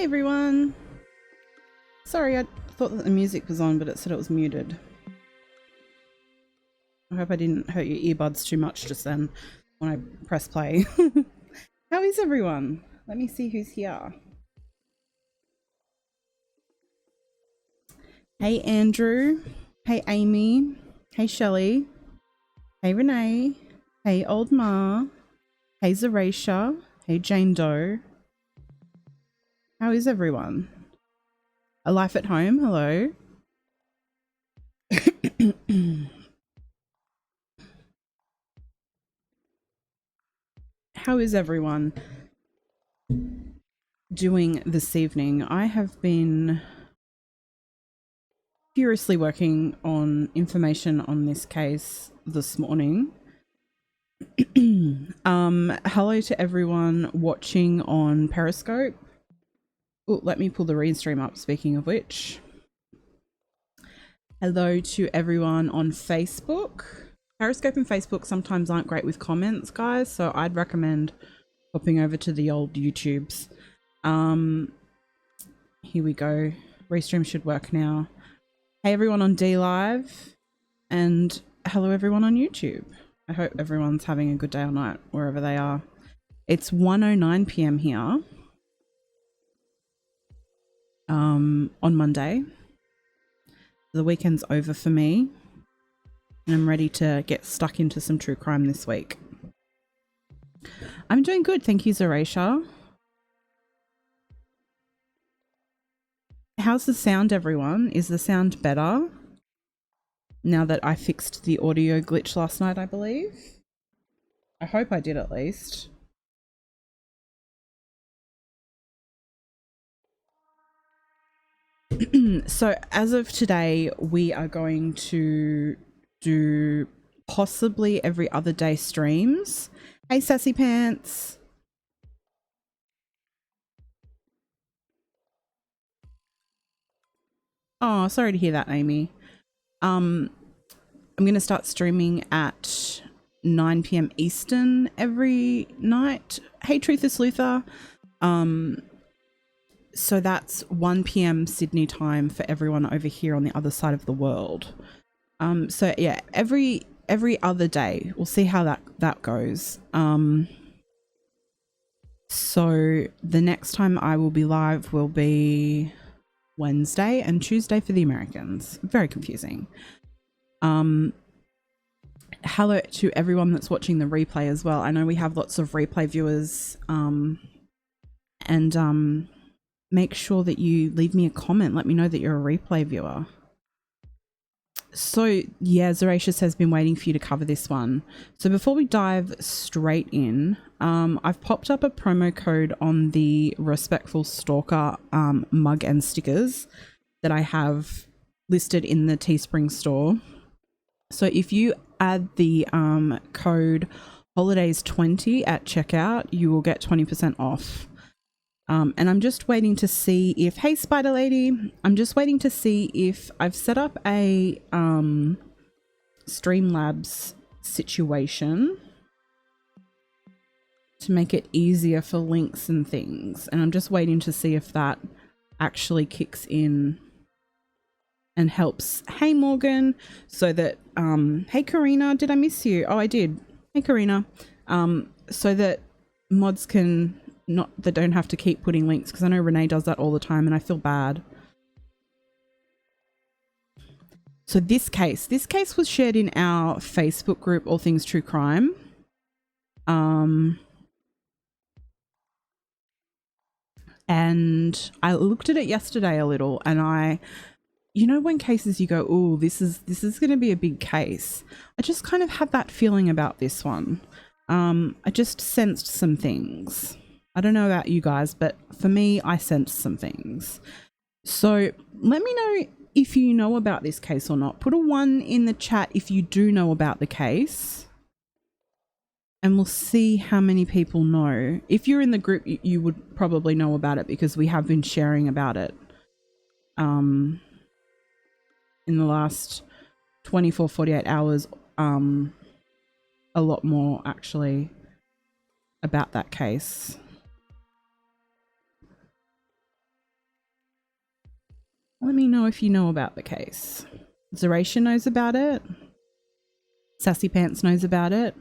Hey everyone. Sorry, I thought that the music was on, but it said it was muted. I hope I didn't hurt your earbuds too much just then when I press play. How is everyone? Let me see who's here. Hey Andrew. Hey Amy. Hey Shelley. Hey Renee. Hey Old Ma. Hey Zaresha. Hey Jane Doe. How is everyone? A life at home, hello. How is everyone doing this evening? I have been furiously working on information on this case this morning. Hello to everyone watching on Periscope. Oh, let me pull the read stream up, speaking of which. Hello to everyone on Facebook. Periscope and Facebook sometimes aren't great with comments, guys, so I'd recommend hopping over to the old YouTubes. Here we go. Restream should work now. Hey everyone on D Live, and hello everyone on YouTube. I hope everyone's having a good day or night wherever they are. It's 1:09 p.m. here on Monday. The weekend's over for me, and I'm ready to get stuck into some true crime this week. I'm doing good, thank you, Zaresha. How's the sound, everyone? Is the sound better now that I fixed the audio glitch last night, I believe? I hope I did, at least. So as of today, we are going to do possibly every other day streams. Hey, Sassy Pants. Oh, sorry to hear that, Amy. I'm going to start streaming at 9 p.m. Eastern every night. Hey, Truthus Luther. So that's 1 p.m. Sydney time for everyone over here on the other side of the world. So yeah, every other day. We'll see how that goes. So the next time I will be live will be Wednesday and Tuesday for the Americans. Very confusing. Hello to everyone that's watching the replay as well. I know we have lots of replay viewers, and make sure that you leave me a comment. Let me know that you're a replay viewer. So yeah, Zaratius has been waiting for you to cover this one. So before we dive straight in, I've popped up a promo code on the Respectful Stalker mug and stickers that I have listed in the Teespring store. So if you add the code holidays20 at checkout, you will get 20% off. And I'm just waiting to see if, hey Spider Lady, I'm just waiting to see if I've set up a Streamlabs situation to make it easier for links and things. And I'm just waiting to see if that actually kicks in and helps. Hey Morgan, so that, hey Karina, did I miss you? Oh, I did. Hey Karina. So that mods can they don't have to keep putting links, because I know Renee does that all the time and I feel bad. So this case was shared in our Facebook group, All Things True Crime. And I looked at it yesterday a little, and you know when cases you go, oh, this is going to be a big case. I just kind of had that feeling about this one. I just sensed some things. I don't know about you guys, but for me, I sensed some things. So let me know if you know about this case or not. Put a 1 in the chat if you do know about the case, and we'll see how many people know. If you're in the group, you would probably know about it, because we have been sharing about it in the last 24, 48 hours, a lot more actually about that case. Let me know if you know about the case. Zeration knows about it. Sassy Pants knows about it.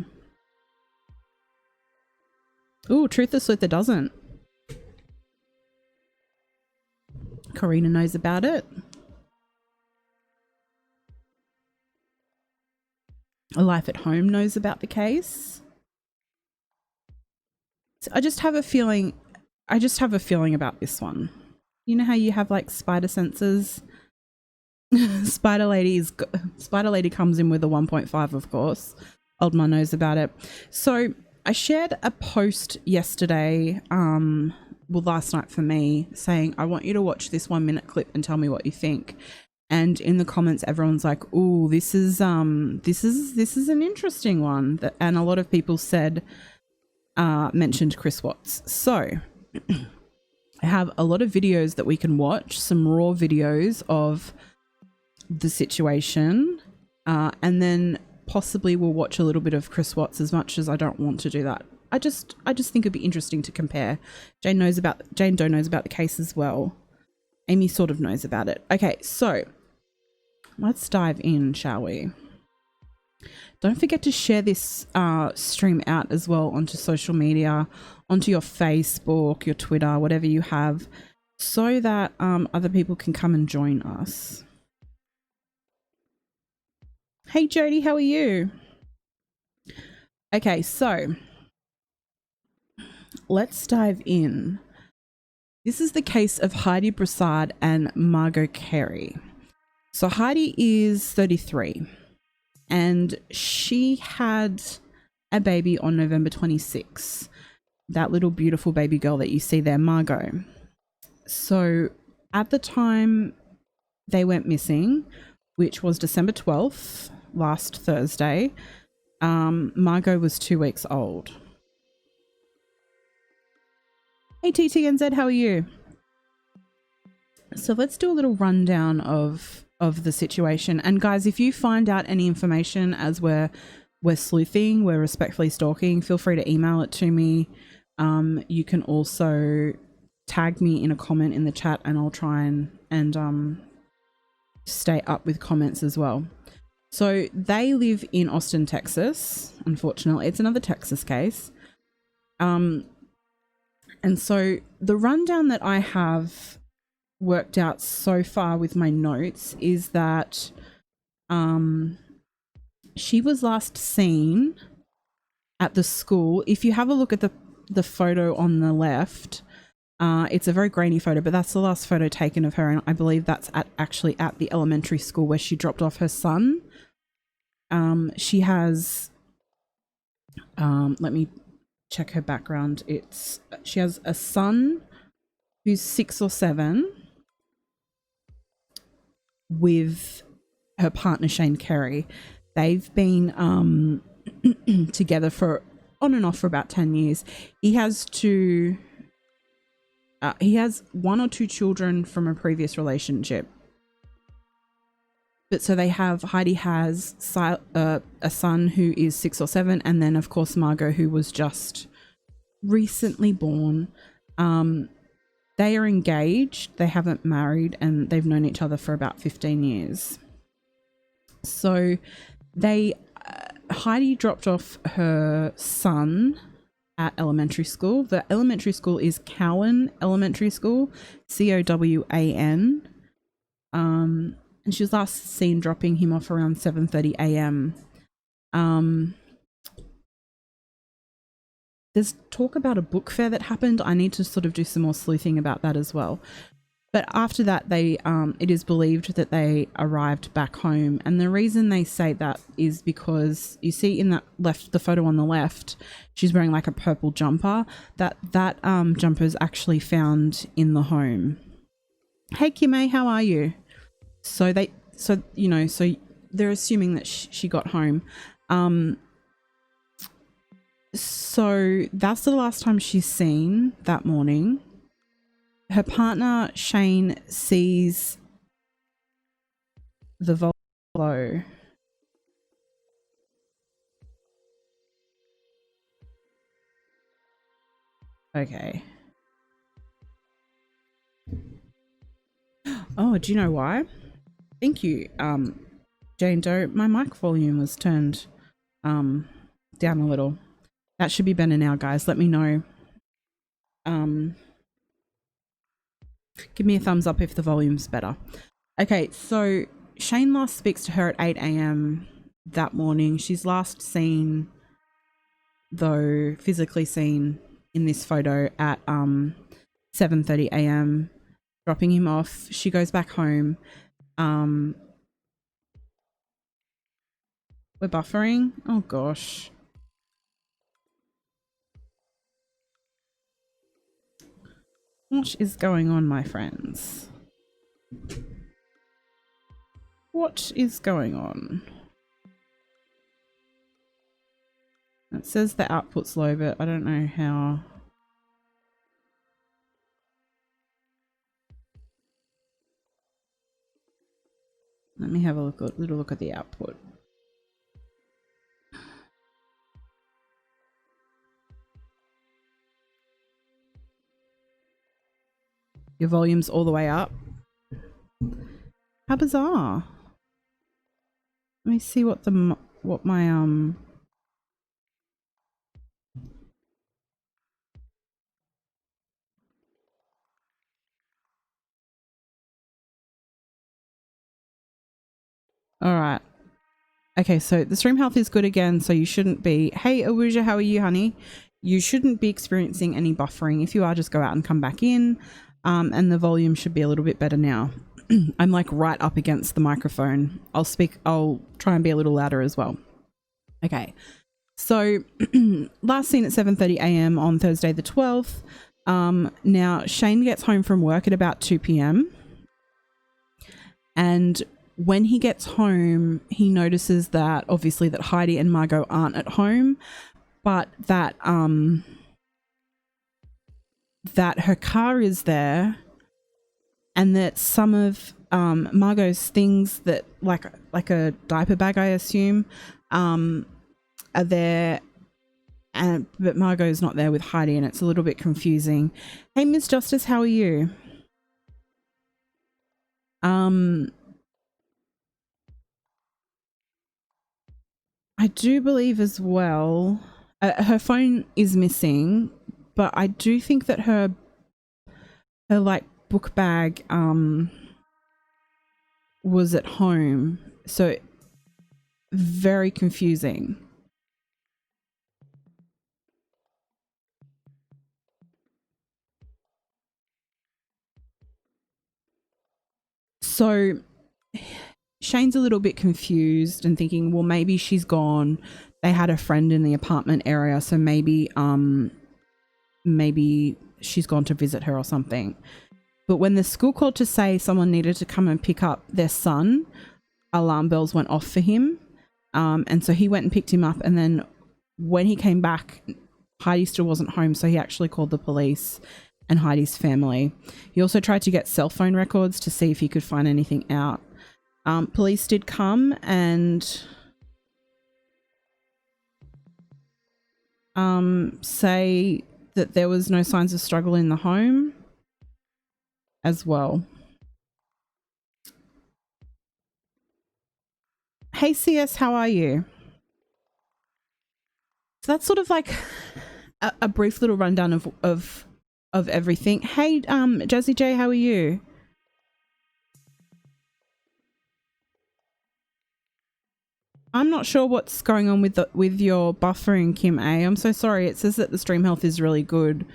Ooh, Truth or Sleuth doesn't. Karina knows about it. A Life at Home knows about the case. So I just have a feeling about this one. You know how you have like spider senses? Spider Lady comes in with a 1.5, of course. Old Ma knows about it. So I shared a post yesterday, last night for me, saying I want you to watch this 1-minute clip and tell me what you think. And in the comments, everyone's like, "Ooh, this is an interesting one." And a lot of people said, mentioned Chris Watts. So I have a lot of videos that we can watch, some raw videos of the situation, and then possibly we'll watch a little bit of Chris Watts, as much as I don't want to do that. I just think it'd be interesting to compare. Jane Doe knows about the case as well. Amy sort of knows about it. Okay, so let's dive in, shall we? Don't forget to share this stream out as well onto social media, onto your Facebook, your Twitter, whatever you have, so that other people can come and join us. Hey Jody, how are you? Okay, so let's dive in. This is the case of Heidi Broussard and Margot Carey. So Heidi is 33 and she had a baby on November 26. That little beautiful baby girl that you see there, Margot. So at the time they went missing, which was December 12th, last Thursday, Margot was 2 weeks old. Hey TTNZ, how are you? So let's do a little rundown of the situation. And guys, if you find out any information as we're sleuthing, we're respectfully stalking, feel free to email it to me. You can also tag me in a comment in the chat and I'll try and stay up with comments as well. So they live in Austin, Texas. Unfortunately, it's another Texas case. And so the rundown that I have worked out so far with my notes is that she was last seen at the school. If you have a look at the photo on the left, it's a very grainy photo, but that's the last photo taken of her, and I believe that's actually at the elementary school where she dropped off her son. She has, let me check her background. She has a son who's 6 or 7 with her partner Shane Carey. They've been together for on and off for about 10 years. He has 1 or 2 children from a previous relationship. But so Heidi has a son who is 6 or 7, and then of course Margot, who was just recently born. They are engaged, they haven't married, and they've known each other for about 15 years. So Heidi dropped off her son at elementary school. The elementary school is Cowan Elementary School, Cowan. And she was last seen dropping him off around 7:30 a.m. There's talk about a book fair that happened. I need to sort of do some more sleuthing about that as well. But after that, it is believed that they arrived back home. And the reason they say that is because you see in the photo on the left, she's wearing like a purple jumper. That jumper is actually found in the home. Hey Kimay, how are you? So they're assuming that she got home. So that's the last time she's seen that morning. Her partner Shane sees the Volvo. Okay. Oh Oh, do you know why? Thank you, Jane Doe. My mic volume was turned down a little. That should be better now, guys. Let me know. Give me a thumbs up if the volume's better. Okay, so Shane last speaks to her at 8 a.m. that morning. She's last seen, though physically seen in this photo, at 7:30 a.m. dropping him off. She goes back home. We're buffering. Oh gosh. What is going on, my friends? What is going on? It says the output's low, but I don't know how. Let me have a little look at the output. Your volume's all the way up. How bizarre. Let me see what my all right. Okay, so the stream health is good again, so you shouldn't be... Hey, Awuja, how are you, honey? You shouldn't be experiencing any buffering. If you are, just go out and come back in, and the volume should be a little bit better now. I'm like right up against the microphone. I'll try and be a little louder as well. Okay, so last seen at 7:30 a.m. on Thursday the 12th. Now, Shane gets home from work at about 2 p.m. and when he gets home, he notices that obviously that Heidi and Margot aren't at home, but that that her car is there, and that some of Margot's things, that like a diaper bag, I assume, are there, but Margot's not there with Heidi, and it's a little bit confusing. Hey, Miss Justice, how are you? I do believe as well, her phone is missing, but I do think that her like book bag was at home, so very confusing. So Shane's a little bit confused and thinking, well, maybe she's gone. They had a friend in the apartment area, so maybe she's gone to visit her or something. But when the school called to say someone needed to come and pick up their son, alarm bells went off for him. And so he went and picked him up, and then when he came back, Heidi still wasn't home, so he actually called the police and Heidi's family. He also tried to get cell phone records to see if he could find anything out. Police did come and say that there was no signs of struggle in the home as well. Hey CS, how are you? So that's sort of like a brief little rundown of everything. Hey, Jazzy J, how are you? I'm not sure what's going on with your buffering, Kim A. I'm so sorry. It says that the stream health is really good.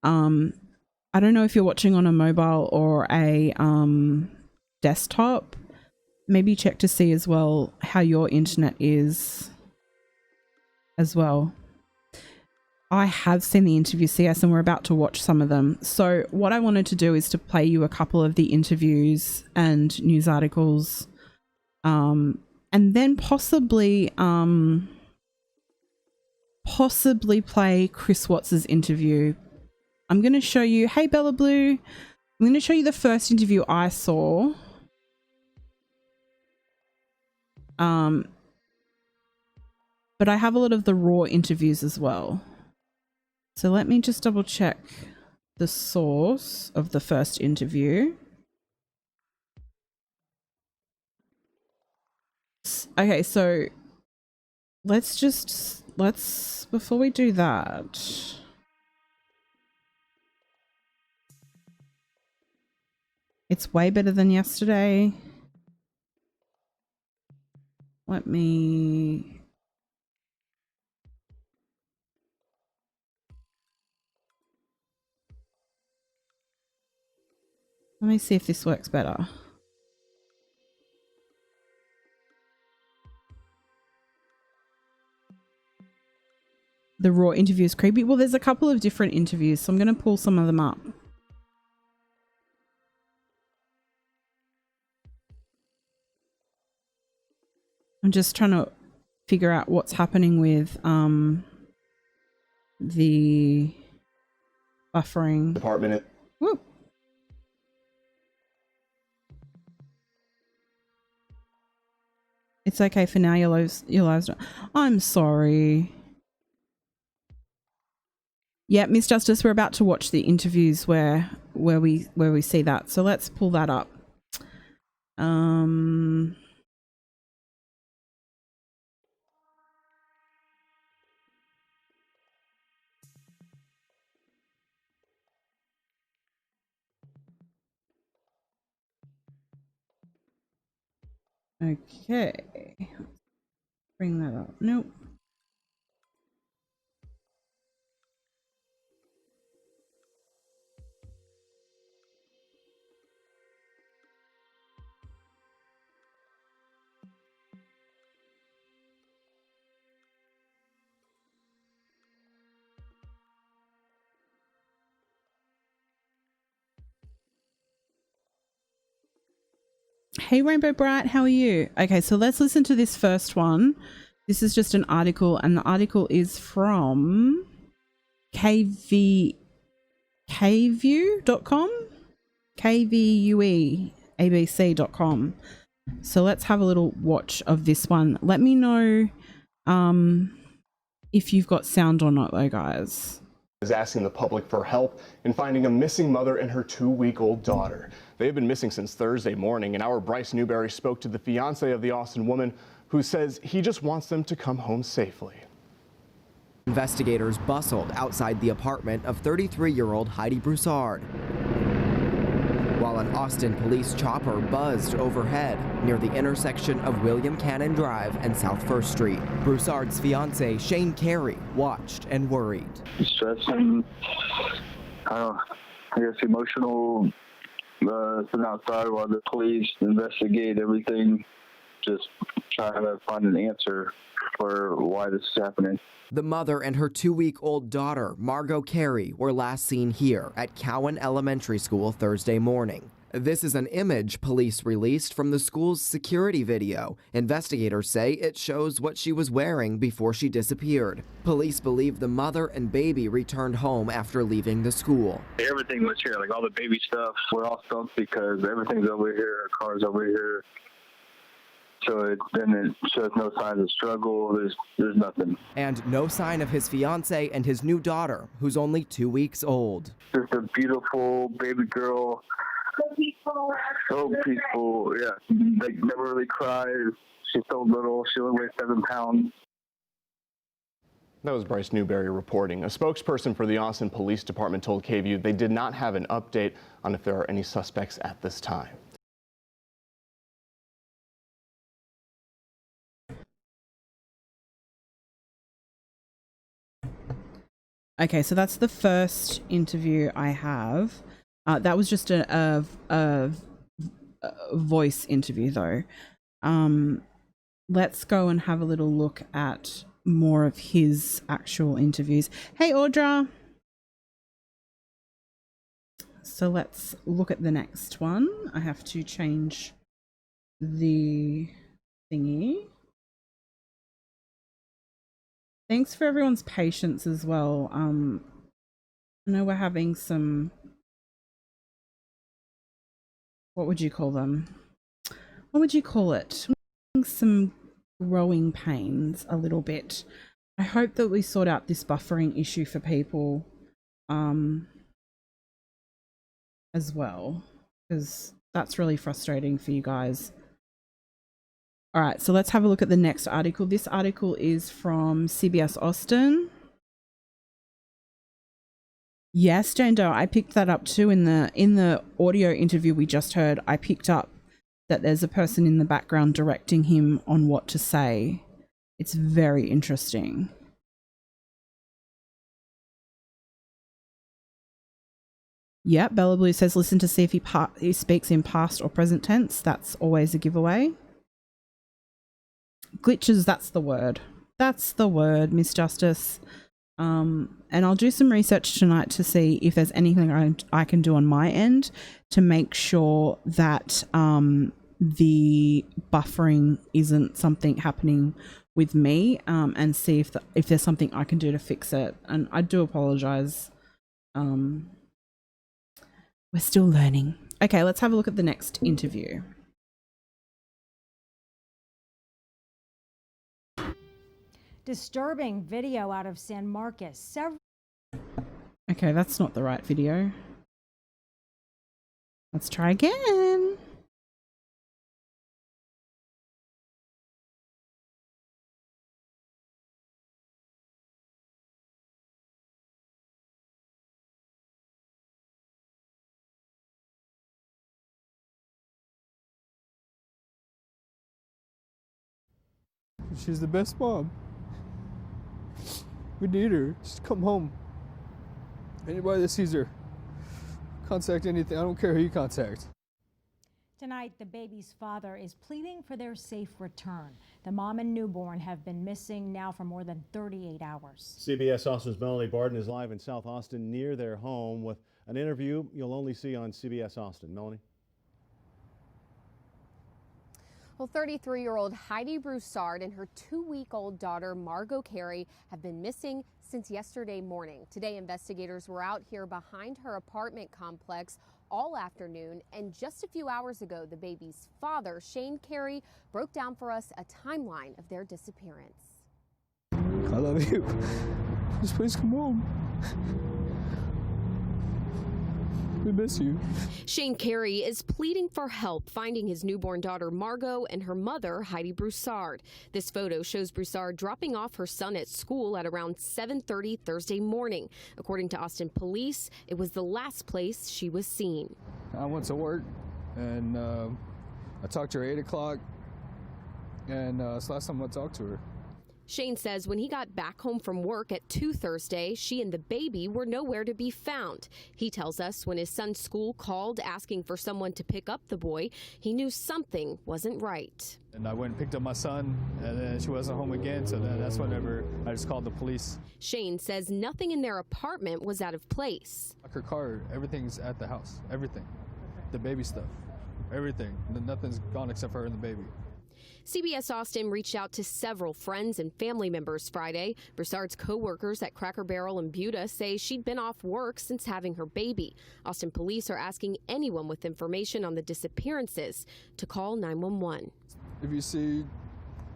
I don't know if you're watching on a mobile or a desktop. Maybe check to see as well how your internet is as well. I have seen the interview, CS, and we're about to watch some of them. So what I wanted to do is to play you a couple of the interviews and news articles, and then possibly play Chris Watts's interview. I'm going to show you, hey Bella Blue, I'm going to show you the first interview I saw. But I have a lot of the raw interviews as well. So let me just double check the source of the first interview. Okay, so let's before we do that, it's way better than yesterday. Let me see if this works better. The raw interview is creepy. Well, there's a couple of different interviews, so I'm going to pull some of them up. I'm just trying to figure out what's happening with the buffering. Department. Woo. It's okay for now. Your lives. I'm sorry. Yeah, Miss Justice, we're about to watch the interviews where we see that. So let's pull that up. Okay. Bring that up. Nope. Hey Rainbow Bright, how are you? Okay, so let's listen to this first one. This is just an article, and the article is from kvue.com, kvueabc.com. So let's have a little watch of this one. Let me know if you've got sound or not though, guys. Is asking the public for help in finding a missing mother and her 2-week-old daughter. They have been missing since Thursday morning, and our Bryce Newberry spoke to the fiance of the Austin woman who says he just wants them to come home safely. Investigators bustled outside the apartment of 33-year-old Heidi Broussard, while an Austin police chopper buzzed overhead near the intersection of William Cannon Drive and South 1st Street. Broussard's fiance, Shane Carey, watched and worried. Stressing, I guess emotional, sitting outside while the police investigate everything, just trying to find an answer for why this is happening. The mother and her 2-week-old daughter, Margot Carey, were last seen here at Cowan Elementary School Thursday morning. This is an image police released from the school's security video. Investigators say it shows what she was wearing before she disappeared. Police believe the mother and baby returned home after leaving the school. Everything was here, like all the baby stuff. We're all stumped because everything's over here, our car's over here. So it shows no signs of struggle. There's nothing. And no sign of his fiance and his new daughter, who's only 2 weeks old. Just a beautiful baby girl. So peaceful, yeah. Like never really cried. She's so little. She only weighs 7 pounds. That was Bryce Newberry reporting. A spokesperson for the Austin Police Department told KVUE they did not have an update on if there are any suspects at this time. Okay, so that's the first interview I have. That was just a voice interview though. Let's go and have a little look at more of his actual interviews. Hey Audra. So let's look at the next one. I have to change the thingy. Thanks for everyone's patience as well. I know we're having some, what would you call them? What would you call it? Some growing pains a little bit. I hope that we sort out this buffering issue for people as well, because that's really frustrating for you guys. All right, so let's have a look at the next article. This article is from CBS Austin. Yes, Jane Doe, I picked that up too in the audio interview we just heard. I picked up that there's a person in the background directing him on what to say. It's very interesting. Yeah, Bella Blue says listen to see if he speaks in past or present tense. That's always a giveaway. Glitches, that's the word. That's the word, Miss Justice. And I'll do some research tonight to see if there's anything I can do on my end to make sure that the buffering isn't something happening with me, and see if there's something I can do to fix it. And I do apologize. We're still learning. Okay, let's have a look at the next interview. Disturbing video out of San Marcos. Okay, that's not the right video. Let's try again. She's the best mom. We need her. Just come home. Anybody that sees her, contact anything. I don't care who you contact. Tonight, the baby's father is pleading for their safe return. The mom and newborn have been missing now for more than 38 hours. CBS Austin's Melanie Barton is live in South Austin near their home with an interview you'll only see on CBS Austin. Melanie? Well, 33-year-old Heidi Broussard and her 2-week-old daughter, Margot Carey, have been missing since yesterday morning. Today, investigators were out here behind her apartment complex all afternoon, and just a few hours ago, the baby's father, Shane Carey, broke down for us a timeline of their disappearance. I love you. Just please come home. We miss you. Shane Carey is pleading for help finding his newborn daughter Margot and her mother Heidi Broussard. This photo shows Broussard dropping off her son at school at around 7:30 Thursday morning. According to Austin police, it was the last place she was seen. I went to work and I talked to her at 8 o'clock, and it's the last time I talked to her. Shane says when he got back home from work at 2 Thursday, she and the baby were nowhere to be found. He tells us when his son's school called asking for someone to pick up the boy, he knew something wasn't right. And I went and picked up my son, and then she wasn't home again, so then that's whenever I just called the police. Shane says nothing in their apartment was out of place. Her car, everything's at the house, everything. The baby stuff, everything. Nothing's gone except for her and the baby. CBS Austin reached out to several friends and family members Friday. Broussard's co-workers at Cracker Barrel in Buda say she'd been off work since having her baby. Austin police are asking anyone with information on the disappearances to call 911. If you see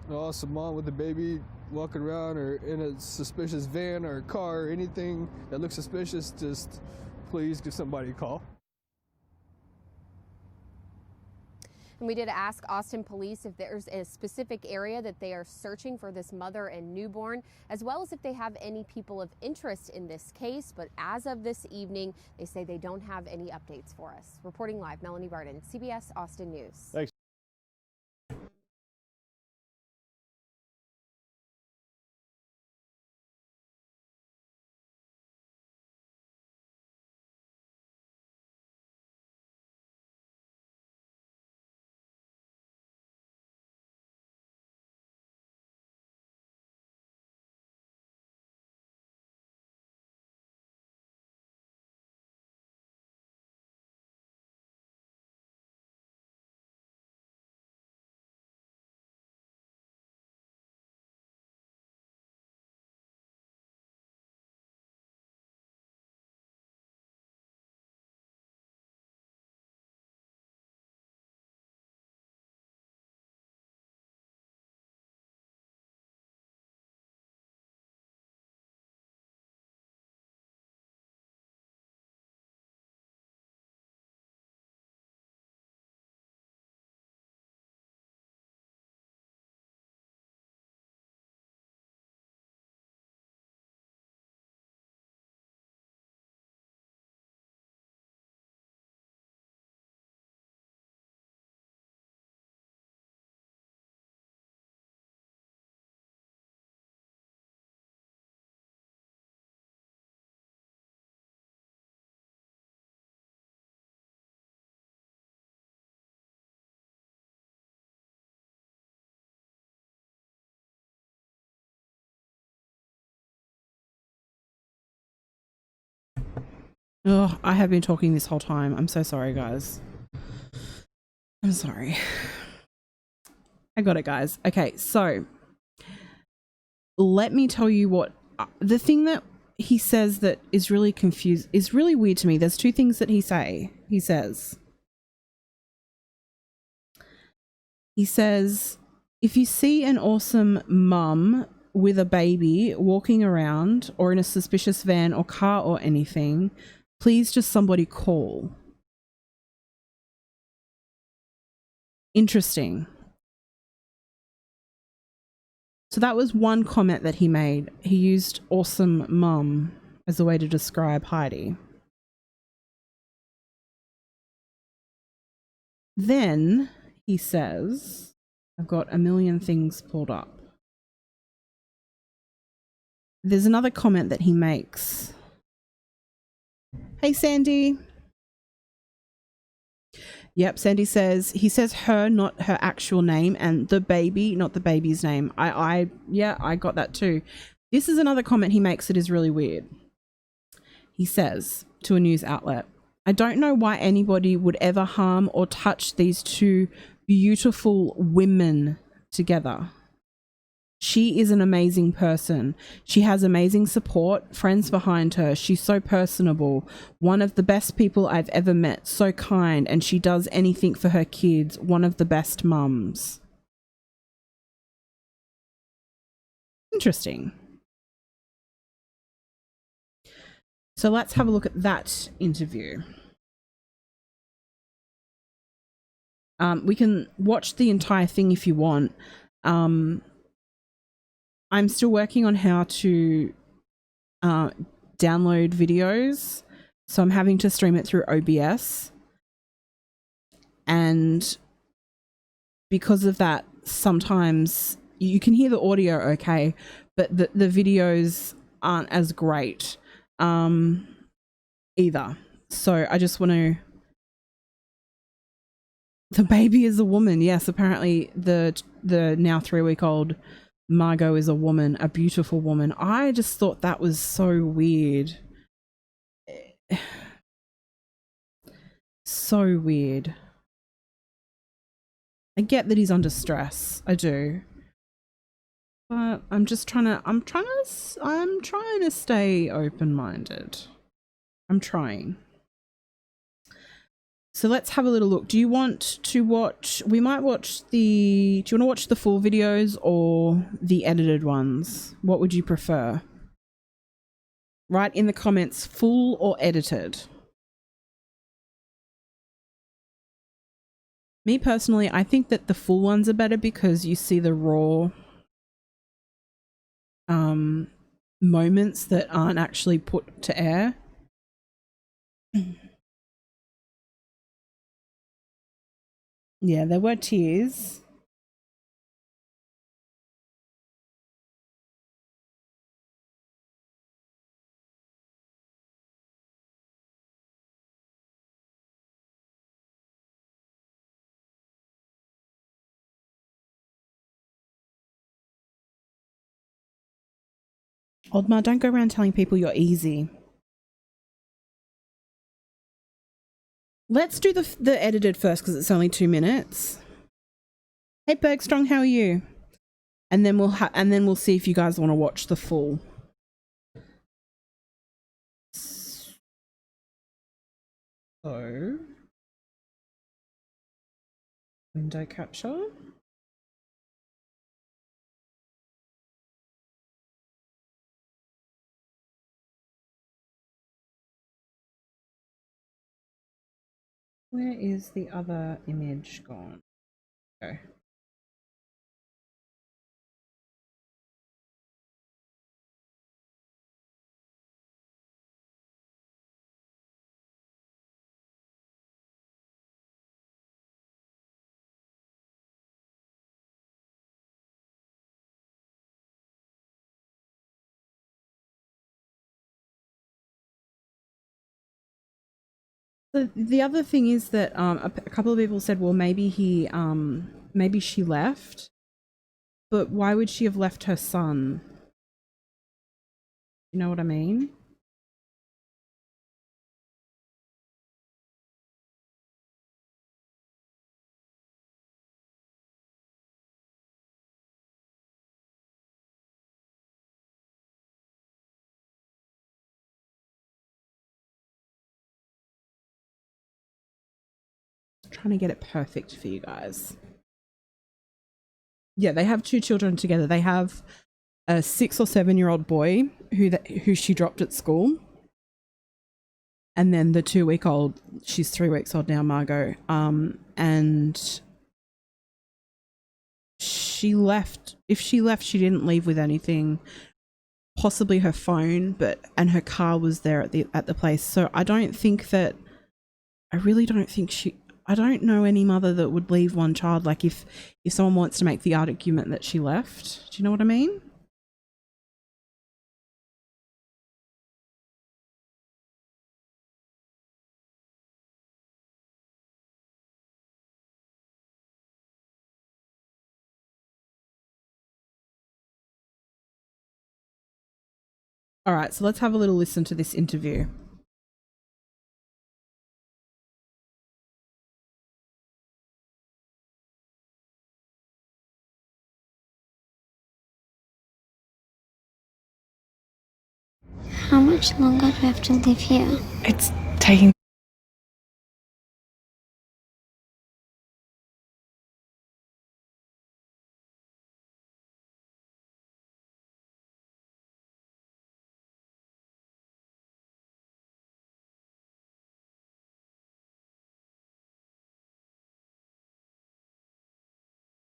an awesome mom with a baby walking around or in a suspicious van or car or anything that looks suspicious, just please give somebody a call. And we did ask Austin police if there's a specific area that they are searching for this mother and newborn, as well as if they have any people of interest in this case. But as of this evening, they say they don't have any updates for us. Reporting live, Melanie Barton, CBS Austin News. Thanks. Oh, I have been talking this whole time. I'm so sorry, guys. I'm sorry. I got it, guys. Okay, so let me tell you what the thing that he says that is really is really weird to me. There's two things that he says, if you see an awesome mum with a baby walking around or in a suspicious van or car or anything, please just somebody call. Interesting. So that was one comment that he made. He used awesome mum as a way to describe Heidi. Then he says, I've got a million things pulled up. There's another comment that he makes. Hey, Sandy. Yep, Sandy says, he says her, not her actual name, and the baby, not the baby's name. Yeah, I got that too. This is another comment he makes that is really weird. He says to a news outlet, I don't know why anybody would ever harm or touch these two beautiful women together. She is an amazing person. She has amazing support, friends behind her. She's so personable. One of the best people I've ever met. So kind, and she does anything for her kids. One of the best mums. Interesting. So let's have a look at that interview. We can watch the entire thing if you want. I'm still working on how to download videos, so I'm having to stream it through OBS. And because of that, sometimes you can hear the audio okay, but the videos aren't as great either. So I just want to... The baby is a woman. Yes, apparently the now 3-week-old Margot is a woman, a beautiful woman. I just thought that was so weird. So weird. I get that he's under stress. I do. But I'm trying to stay open-minded. I'm trying. So let's have a little look. Do you want to watch... We might watch the... Do you want to watch the full videos or the edited ones? What would you prefer? Write in the comments, full or edited. Me personally, I think that the full ones are better because you see the raw moments that aren't actually put to air. Yeah, there were tears. Oldmar, don't go around telling people you're easy. Let's do the edited first because it's only 2 minutes. Hey Bergstrong, how are you? And then we'll see if you guys want to watch the full. So, window capture. Where is the other image gone? Okay. The other thing is that a couple of people said, well, maybe maybe she left, but why would she have left her son? You know what I mean? Trying to get it perfect for you guys. Yeah, they have 2 children together. They have a 6 or 7-year-old boy who she dropped at school. And then the 2-week-old, she's 3 weeks old now, Margot. And she left. If she left, she didn't leave with anything. Possibly her phone, and her car was there at the place. So I don't think that. I really don't think I don't know any mother that would leave one child. Like if someone wants to make the argument that she left. Do you know what I mean? All right, so let's have a little listen to this interview. How much longer do we have to live here? It's taking.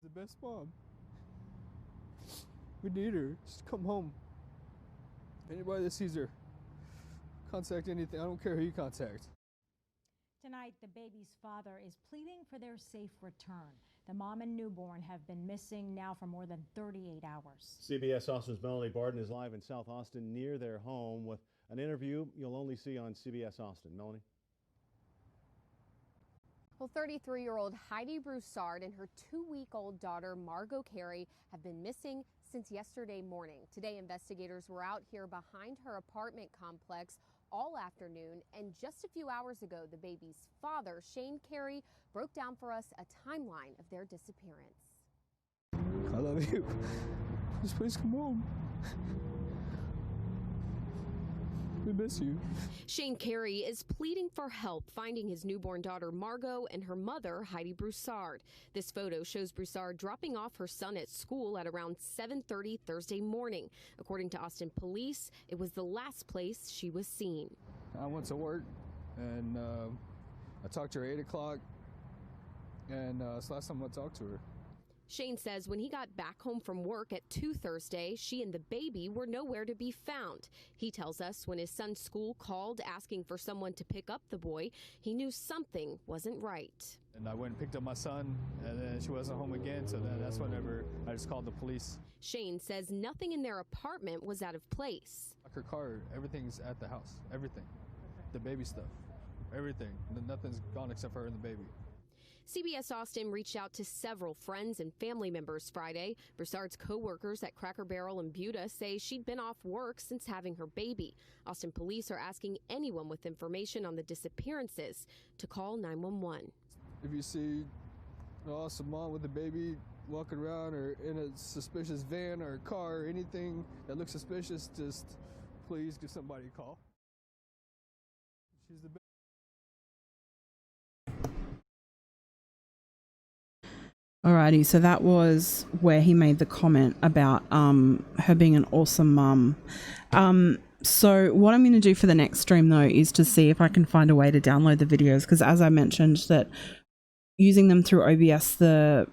The best mom. We need her. Just come home. Anybody that sees her, contact anything. I don't care who you contact. Tonight, the baby's father is pleading for their safe return. The mom and newborn have been missing now for more than 38 hours. CBS Austin's Melanie Barton is live in South Austin near their home with an interview you'll only see on CBS Austin. Melanie? Well, 33-year-old Heidi Broussard and her 2-week-old daughter, Margot Carey, have been missing since yesterday morning. Today, investigators were out here behind her apartment complex all afternoon, and just a few hours ago, the baby's father, Shane Carey, broke down for us a timeline of their disappearance. I love you. Just please come home. We miss you. Shane Carey is pleading for help finding his newborn daughter Margot and her mother Heidi Broussard. This photo shows Broussard dropping off her son at school at around 7:30 Thursday morning. According to Austin police, it was the last place she was seen. I went to work and I talked to her at 8 o'clock, and it's the last time I talked to her. Shane says when he got back home from work at 2 Thursday, she and the baby were nowhere to be found. He tells us when his son's school called asking for someone to pick up the boy, he knew something wasn't right. And I went and picked up my son, and then she wasn't home again, so that's whenever I just called the police. Shane says nothing in their apartment was out of place. Her car, everything's at the house, everything. The baby stuff, everything. Nothing's gone except for her and the baby. CBS Austin reached out to several friends and family members Friday. Broussard's co-workers at Cracker Barrel in Buda say she'd been off work since having her baby. Austin police are asking anyone with information on the disappearances to call 911. If you see an awesome mom with a baby walking around or in a suspicious van or car or anything that looks suspicious, just please give somebody a call. She's the best. Alrighty, so that was where he made the comment about her being an awesome mum. So what I'm going to do for the next stream though is to see if I can find a way to download the videos, because as I mentioned that using them through OBS, the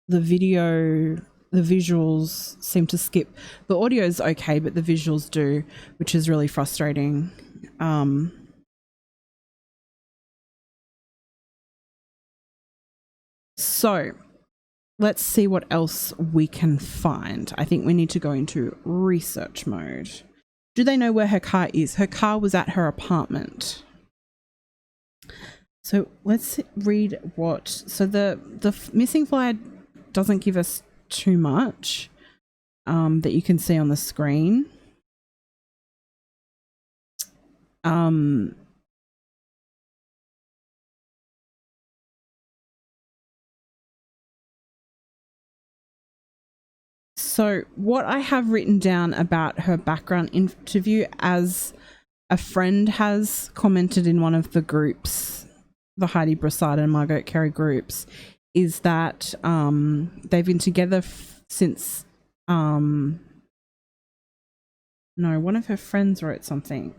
video, the visuals seem to skip. The audio is okay, but the visuals do, which is really frustrating. So let's see what else we can find. I think we need to go into research mode. Do they know where her car is? Her car was at her apartment. So let's read what. So the missing flyer doesn't give us too much that you can see on the screen. So what I have written down about her background interview, as a friend has commented in one of the groups the Heidi Broussard and Margot Carey groups is that they've been together since no, one of her friends wrote something.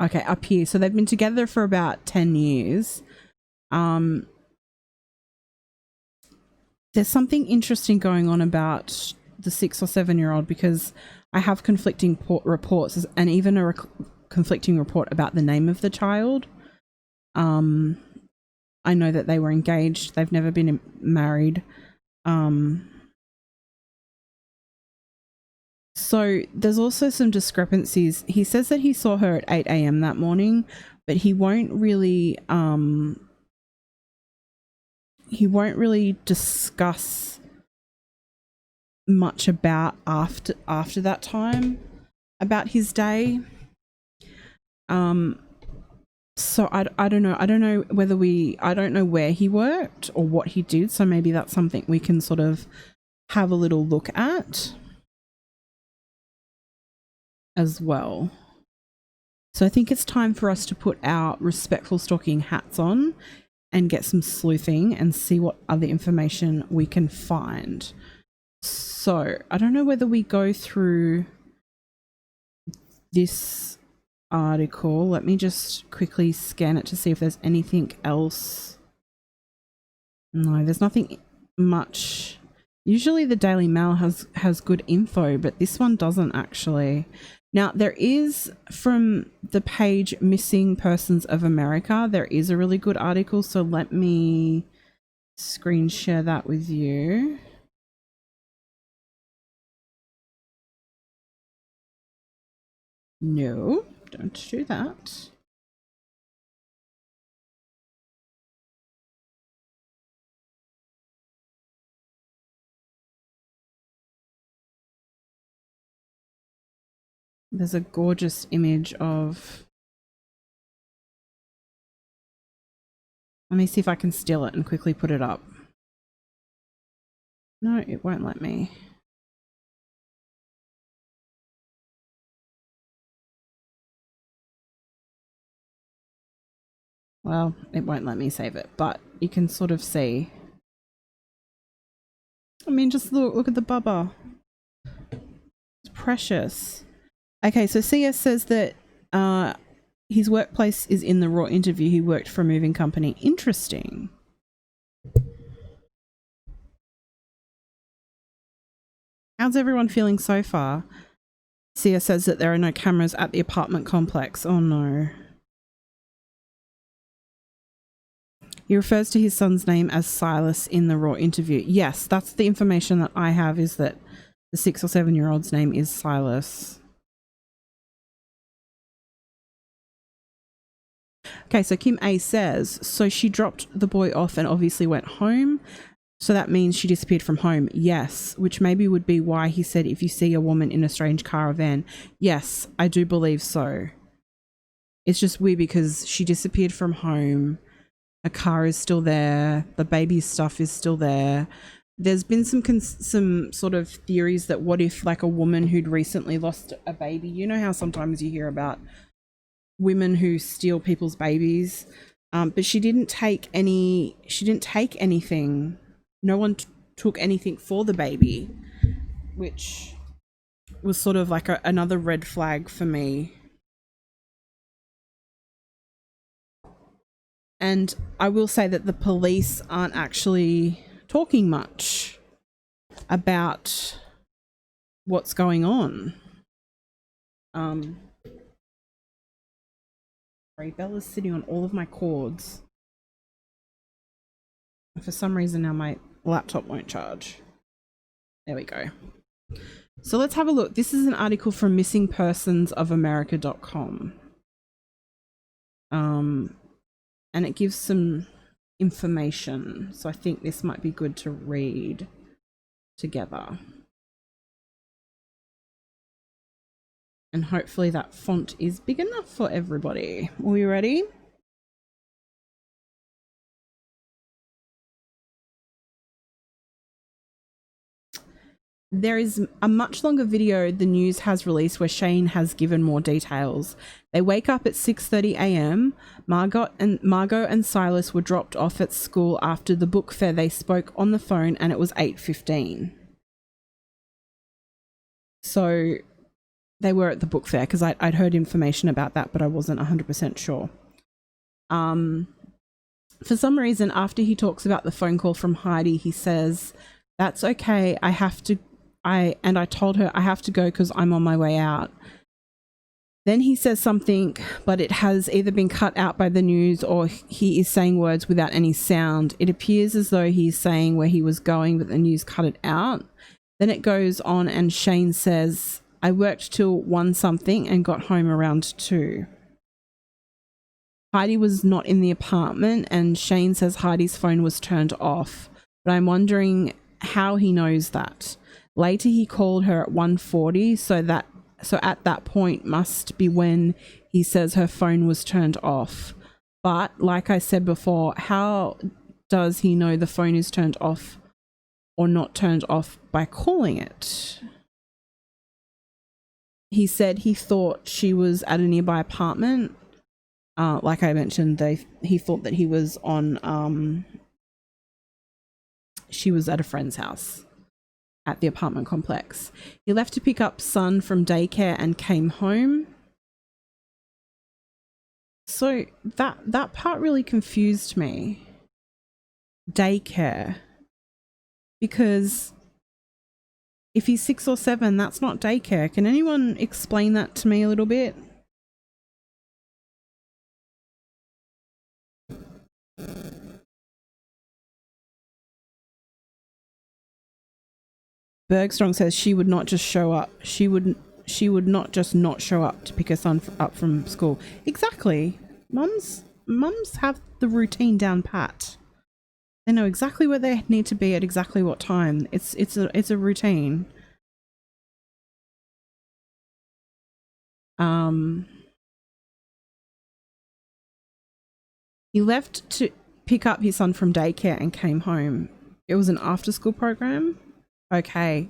Okay, up here. So they've been together for about 10 years. There's something interesting going on about the 6 or 7-year-old because I have conflicting reports and even a conflicting report about the name of the child. I know that they were engaged. They've never been married. So there's also some discrepancies. He says that he saw her at 8 a.m. that morning, but he won't really discuss much about after that time about his day. So I don't know. I don't know I don't know where he worked or what he did. So maybe that's something we can sort of have a little look at as well. So I think it's time for us to put our respectful stalking hats on and get some sleuthing and see what other information we can find. So I don't know whether we go through this article. Let me just quickly scan it to see if there's anything else. No, there's nothing much. Usually the Daily Mail has good info, but this one doesn't actually. Now, there is, from the page Missing Persons of America, there is a really good article, so let me screen share that with you. No, don't do that. There's a gorgeous image of... Let me see if I can steal it and quickly put it up. No, it won't let me. Well, it won't let me save it, but you can sort of see. I mean, just look at the bubba. It's precious. Okay, so CS says that his workplace is in the Raw interview. He worked for a moving company. Interesting. How's everyone feeling so far? CS says that there are no cameras at the apartment complex. Oh no. He refers to his son's name as Silas in the Raw interview. Yes, that's the information that I have, is that the 6 or 7-year-old's name is Silas. Okay, so Kim A says, so she dropped the boy off and obviously went home. So that means she disappeared from home. Yes, which maybe would be why he said if you see a woman in a strange car or van. Yes, I do believe so. It's just weird because she disappeared from home. A car is still there. The baby's stuff is still there. There's been some sort of theories that what if like a woman who'd recently lost a baby, you know how sometimes you hear about women who steal people's babies, but she didn't take anything. No one took anything for the baby, which was sort of like another red flag for me. And I will say that the police aren't actually talking much about what's going on. Sorry, Bella's sitting on all of my cords. For some reason now my laptop won't charge. There we go. So let's have a look. This is an article from missingpersonsofamerica.com. And it gives some information. So I think this might be good to read together. And hopefully that font is big enough for everybody. Are we ready? there is a much longer video the news has released where Shane has given more details. They wake up at 6:30 a.m. Margot and Silas were dropped off at school after the book fair. They spoke on the phone and it was 8:15. So they were at the book fair, because I'd heard information about that, but I wasn't 100% sure. For some reason, after he talks about the phone call from Heidi, he says, "That's okay. I told her I have to go because I'm on my way out." Then he says something, but it has either been cut out by the news or he is saying words without any sound. It appears as though he's saying where he was going, but the news cut it out. Then it goes on and Shane says, "I worked till 1 something and got home around 2. Heidi was not in the apartment, and Shane says Heidi's phone was turned off, but I'm wondering how he knows that. Later he called her at 1:40, so at that point must be when he says her phone was turned off. But like I said before, how does he know the phone is turned off or not turned off by calling it?" He said he thought she was at a nearby apartment. Like I mentioned, he thought that he was on, she was at a friend's house at the apartment complex. He left to pick up son from daycare and came home. So that part really confused me. Daycare. Because if he's 6 or 7, that's not daycare. Can anyone explain that to me a little bit? Bergstrong says she would not just show up. She would not just not show up to pick her son up from school. Exactly. Mums have the routine down pat. They know exactly where they need to be at exactly what time. It's a routine. He left to pick up his son from daycare and came home. It was an after-school program? Okay.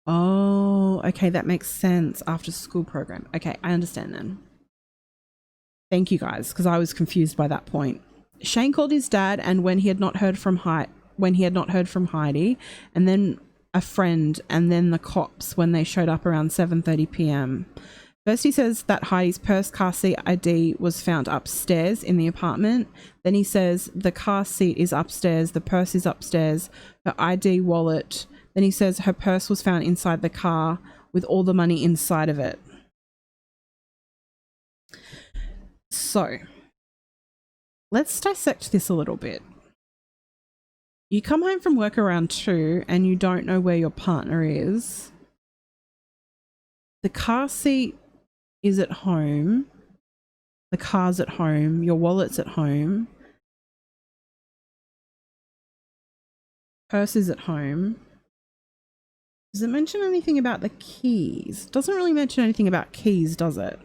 Oh, okay, that makes sense. After-school program. Okay, I understand then. Thank you guys, because I was confused by that point. Shane called his dad, and when he had not heard from Heidi, and then a friend, and then the cops when they showed up around 7:30 p.m. First he says that Heidi's purse, car seat, ID was found upstairs in the apartment. Then he says the car seat is upstairs, the purse is upstairs, her ID, wallet. Then he says her purse was found inside the car with all the money inside of it. So, let's dissect this a little bit. You come home from work around 2 and you don't know where your partner is. The car seat is at home. The car's at home. Your wallet's at home. Purse is at home. Does it mention anything about the keys? It doesn't really mention anything about keys, does it?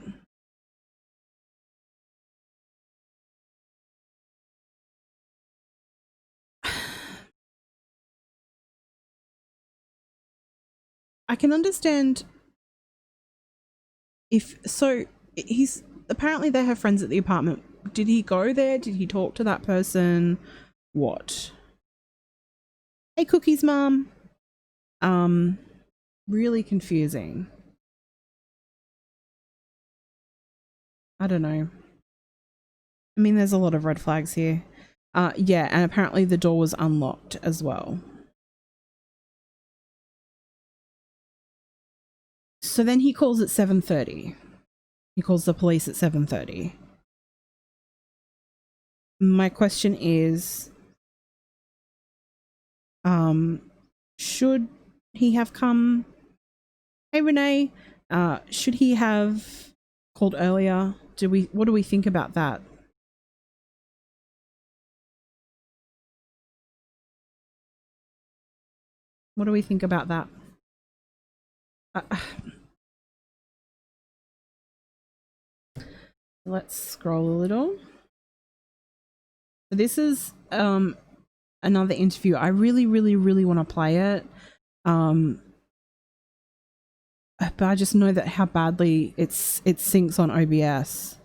I can understand he's apparently they have friends at the apartment. Did he go there? Did he talk to that person? What? Hey, Cookies Mom. Really confusing. I don't know. I mean, there's a lot of red flags here. Yeah, and apparently the door was unlocked as well. So then he calls at 7:30. He calls the police at 7:30. My question is, should he have come? Hey, Renee, should he have called earlier? What do we think about that? What do we think about that? Let's scroll a little. So this is another interview. I really want to play it. but I just know that how badly it syncs on OBS.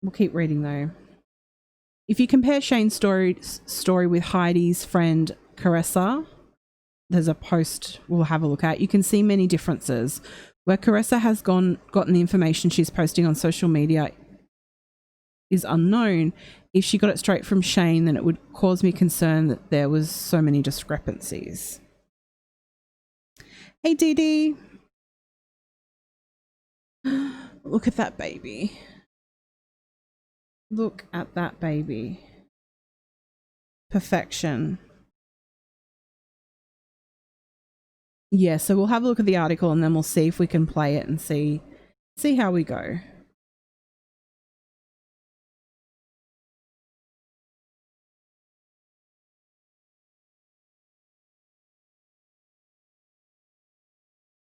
We'll keep reading though. If you compare Shane's story with Heidi's friend Caressa, there's a post we'll have a look at. You can see many differences. Where Caressa has gotten the information she's posting on social media is unknown. If she got it straight from Shane, then it would cause me concern that there was so many discrepancies. Hey, Dee Dee. Look at that baby. Look at that baby. Perfection. Yeah, so we'll have a look at the article and then we'll see if we can play it and see how we go.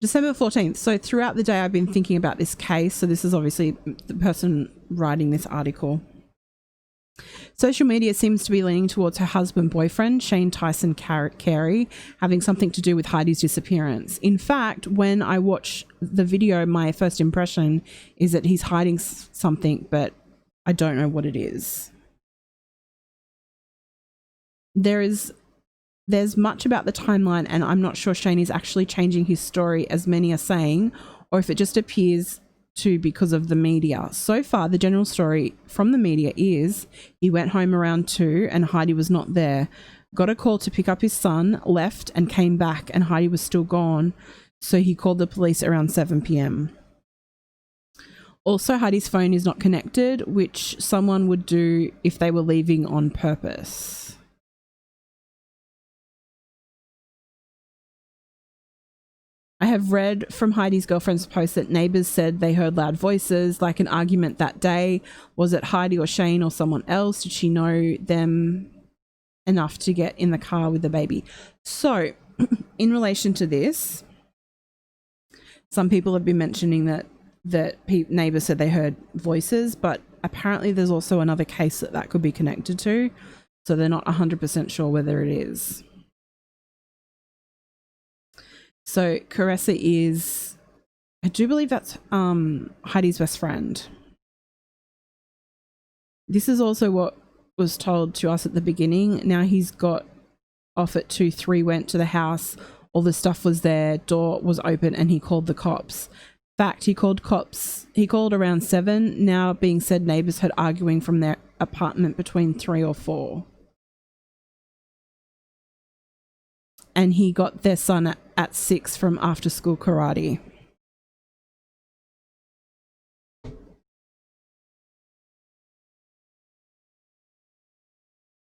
December 14th. So throughout the day, I've been thinking about this case. So this is obviously the person writing this article. Social media seems to be leaning towards her husband-boyfriend, Shane Carey, having something to do with Heidi's disappearance. In fact, when I watch the video, my first impression is that he's hiding something, but I don't know what it is. There's much about the timeline, and I'm not sure Shane is actually changing his story, as many are saying, or if it just appears to because of the media. So far, the general story from the media is he went home around 2 and Heidi was not there. Got a call to pick up his son, left and came back and Heidi was still gone. So he called the police around 7 p.m. Also, Heidi's phone is not connected, which someone would do if they were leaving on purpose. I have read from Heidi's girlfriend's post that neighbours said they heard loud voices, like an argument that day. Was it Heidi or Shane or someone else? Did she know them enough to get in the car with the baby? So, in relation to this, some people have been mentioning that neighbours said they heard voices, but apparently there's also another case that could be connected to, so they're not 100% sure whether it is. So Caressa is, I do believe that's Heidi's best friend. This is also what was told to us at the beginning. Now he's got off at 2, 3, went to the house, all the stuff was there, door was open, and he called the cops. Fact, he called around 7. Now being said neighbours heard arguing from their apartment between 3 or 4. And he got their son at 6 from after school karate.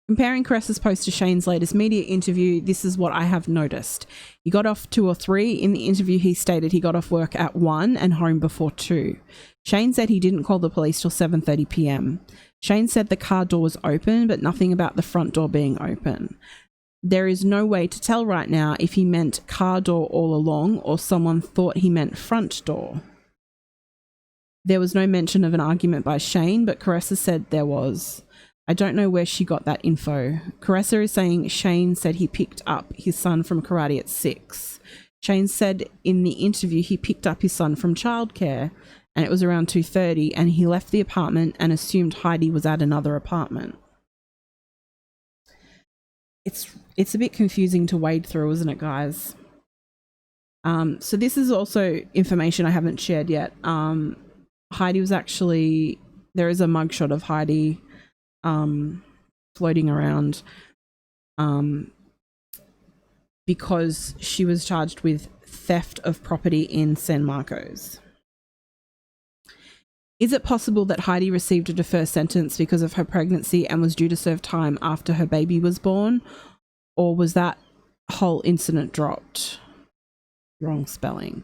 Comparing Caressa's post to Shane's latest media interview, this is what I have noticed. He got off 2 or 3. In the interview, he stated he got off work at 1 and home before 2. Shane said he didn't call the police till 7:30 p.m. Shane said the car door was open, but nothing about the front door being open. There is no way to tell right now if he meant car door all along or someone thought he meant front door. There was no mention of an argument by Shane, but Caressa said there was. I don't know where she got that info. Caressa is saying Shane said he picked up his son from karate at 6. Shane said in the interview he picked up his son from childcare and it was around 2:30 and he left the apartment and assumed Heidi was at another apartment. It's a bit confusing to wade through, isn't it, guys? So this is also information I haven't shared yet. Heidi was actually, there is a mugshot of Heidi floating around because she was charged with theft of property in San Marcos. Is it possible that Heidi received a deferred sentence because of her pregnancy and was due to serve time after her baby was born? Or was that whole incident dropped? Wrong spelling.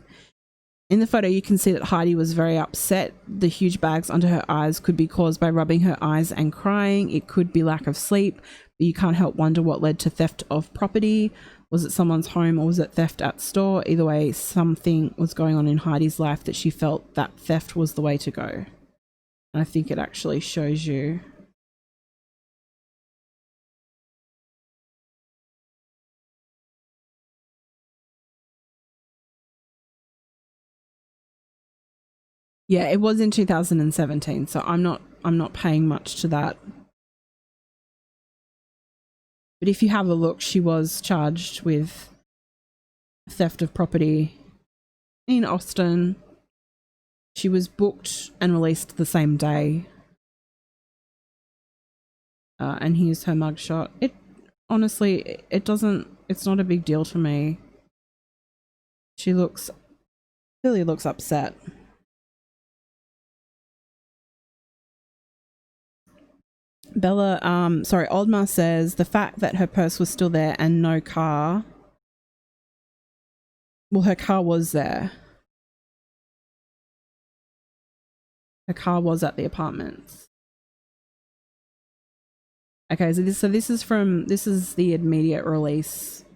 In the photo, you can see that Heidi was very upset. The huge bags under her eyes could be caused by rubbing her eyes and crying. It could be lack of sleep, but you can't help wonder what led to theft of property. Was it someone's home or was it theft at store? Either way, something was going on in Heidi's life that she felt that theft was the way to go. And I think it actually shows you Yeah, it was in 2017, so I'm not paying much to that. But if you have a look, she was charged with theft of property in Austin. She was booked and released the same day. And here's her mugshot. It honestly, it's not a big deal to me. She clearly looks upset. Bella, Oldmar says the fact that her purse was still there and no car. Well, her car was there. Her car was at the apartments. Okay, so this is the immediate release.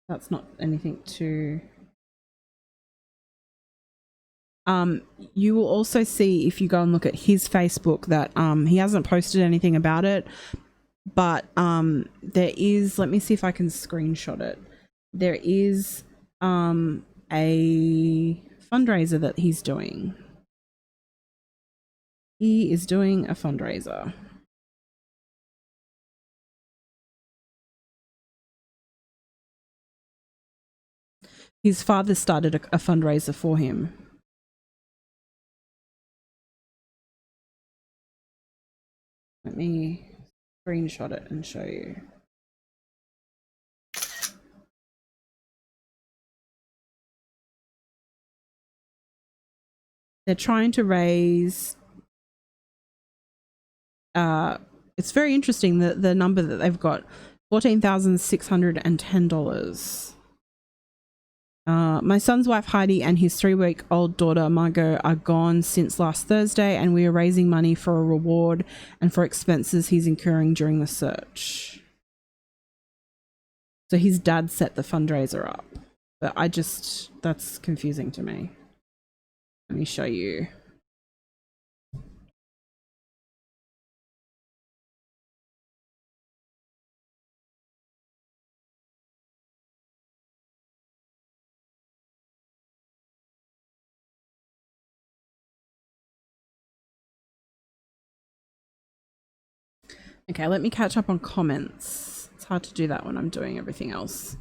That's not anything to... you will also see, if you go and look at his Facebook, that he hasn't posted anything about it, but there is, let me see if I can screenshot it. There is a fundraiser that he's doing. He is doing a fundraiser. His father started a fundraiser for him. Let me screenshot it and show you. They're trying to raise... it's very interesting, the number that they've got, $14,610. My son's wife Heidi and his 3-week-old daughter Margot are gone since last Thursday, and we are raising money for a reward and for expenses he's incurring during the search. So his dad set the fundraiser up, but that's confusing to me. Let me show you. Okay, let me catch up on comments. It's hard to do that when I'm doing everything else.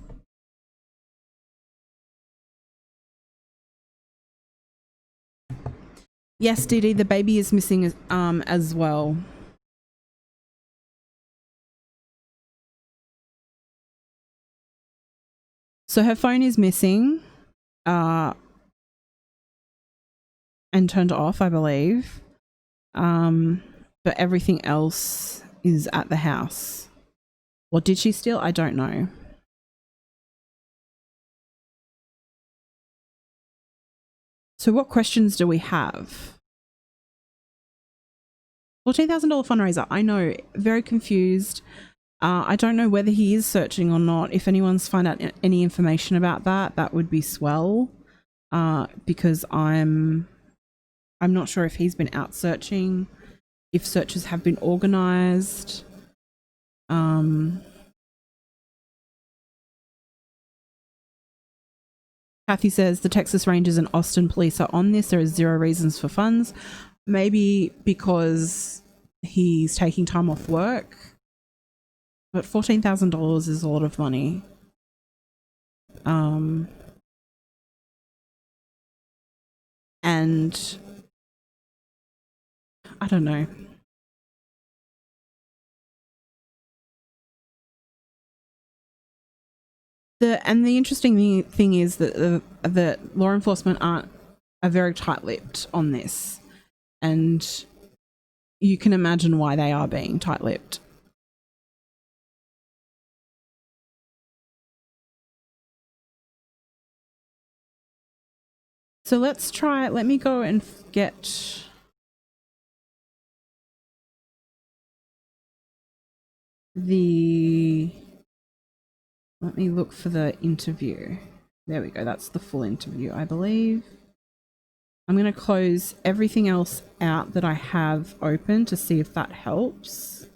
Yes, Dee Dee, the baby is missing as well. So her phone is missing and turned off, I believe. But everything else is at the house. What did she steal? I don't know. So what questions do we have? $14,000 fundraiser. I know, very confused. I don't know whether he is searching or not. If anyone's find out any information about that, that would be swell. Because I'm not sure if he's been out searching, if searches have been organised. Kathy says the Texas Rangers and Austin police are on this. There is zero reasons for funds. Maybe because he's taking time off work. But $14,000 is a lot of money. And I don't know. The interesting thing is that the law enforcement are very tight-lipped on this, and you can imagine why they are being tight-lipped. So let me go and get let me look for the interview. There we go. That's the full interview, I believe. I'm going to close everything else out that I have open to see if that helps.